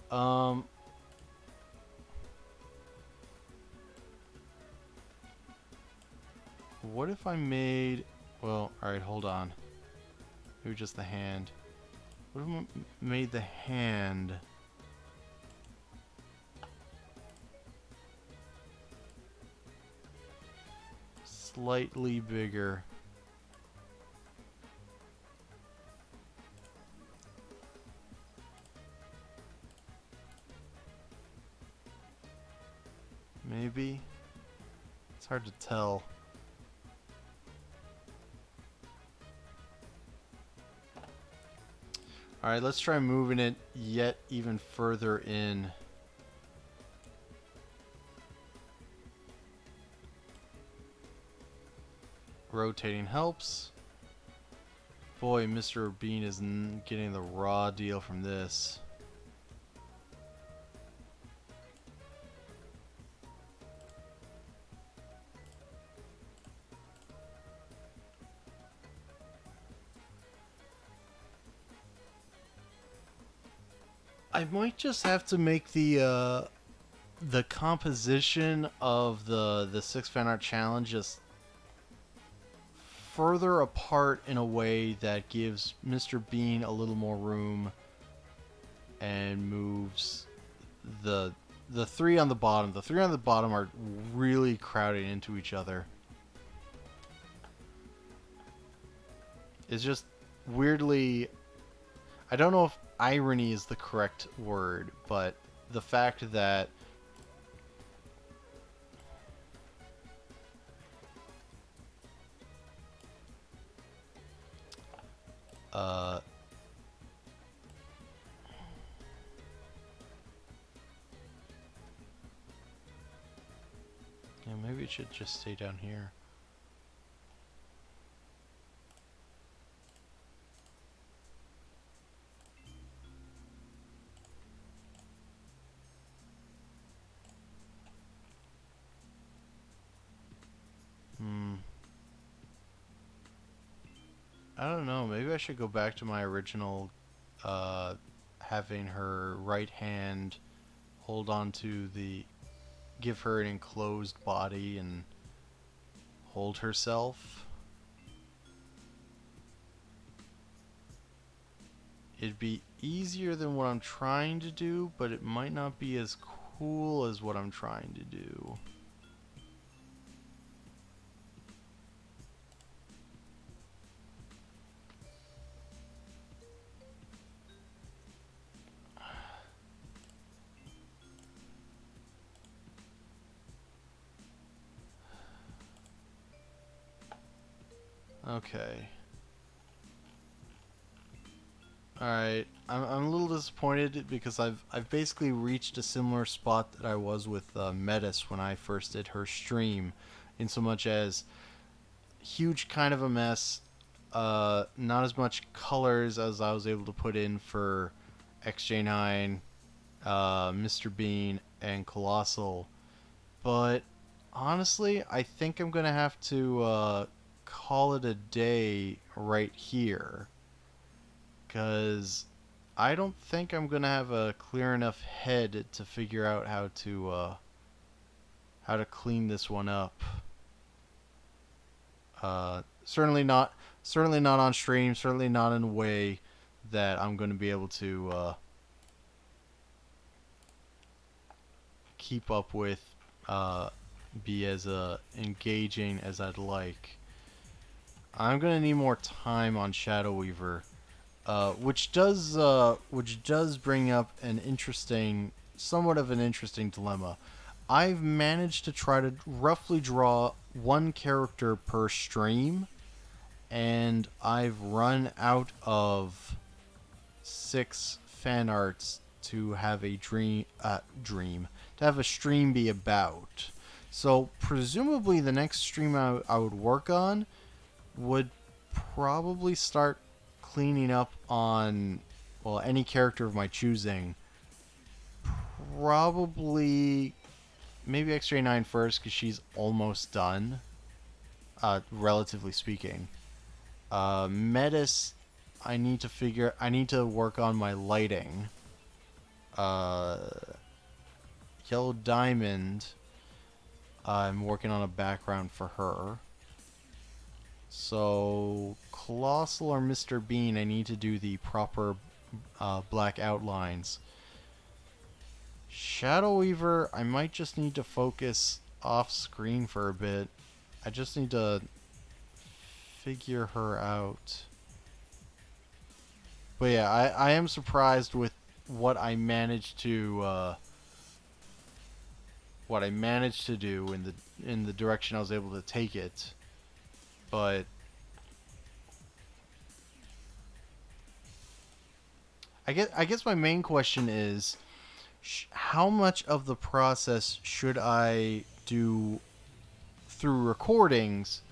what if I made... Well, alright, hold on. Maybe just the hand. What if I made the hand... slightly bigger? Maybe? It's hard to tell. Alright, let's try moving it yet even further in. Rotating helps. Boy, Mr. Bean is getting the raw deal from this. I might just have to make the composition of the 6 fan art challenge just further apart in a way that gives Mr. Bean a little more room and moves the three on the bottom. The three on the bottom are really crowding into each other. It's just weirdly... I don't know if irony is the correct word, but the fact that yeah, maybe it should just stay down here. I don't know. Maybe I should go back to my original, having her right hand hold on to give her an enclosed body and hold herself. It'd be easier than what I'm trying to do, but it might not be as cool as what I'm trying to do. Okay. Alright. I'm a little disappointed because I've basically reached a similar spot that I was with Metis when I first did her stream, in so much as huge kind of a mess, not as much colors as I was able to put in for XJ9, Mr. Bean, and Colossal. But honestly, I think I'm gonna have to call it a day right here, because I don't think I'm gonna have a clear enough head to figure out how to clean this one up. Certainly not on stream. Certainly not in a way that I'm going to be able to keep up with, be as engaging as I'd like. I'm gonna need more time on Shadow Weaver, which does bring up an interesting, somewhat of an interesting dilemma. I've managed to try to roughly draw one character per stream, and I've run out of 6 fan arts to have a dream to have a stream be about. So presumably the next stream I would work on would probably start cleaning up on, well, any character of my choosing. Probably maybe XJ9 first, because she's almost done, relatively speaking. Metis, I need to work on my lighting. Yellow Diamond, I'm working on a background for her. So, Colossal or Mr. Bean, I need to do the proper black outlines. Shadow Weaver, I might just need to focus off screen for a bit. I just need to figure her out. But yeah, I am surprised with what I managed to do in the direction I was able to take it. But I guess my main question is, how much of the process should I do through recordings,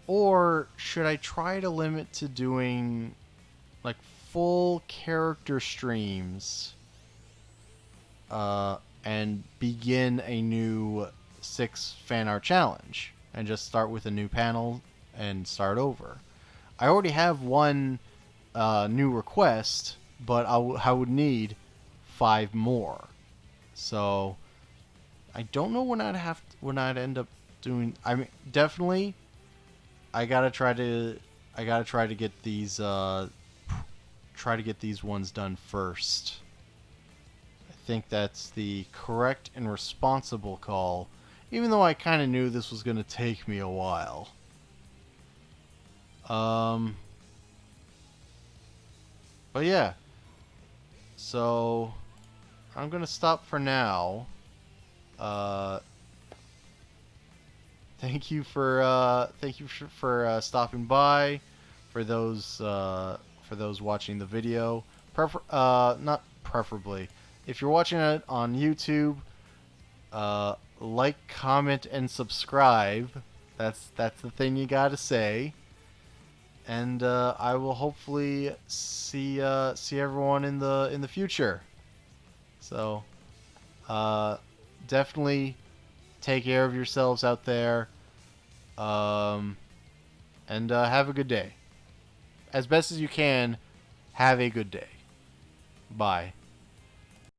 or should I try to limit to doing like full character streams, and begin a new 6 fan art challenge and just start with a new panel and start over? I already have one new request, but I would need 5 more. So I don't know when I'd end up doing. I mean, definitely, I gotta try to get these ones done first. I think that's the correct and responsible call, even though I kind of knew this was gonna take me a while. But yeah, so I'm gonna stop for now. Uh, thank you for stopping by. For those watching the video, not preferably. If you're watching it on YouTube, like, comment, and subscribe. That's the thing you gotta say. And I will hopefully see everyone in the future. So definitely take care of yourselves out there, and have a good day. As best as you can, have a good day. Bye.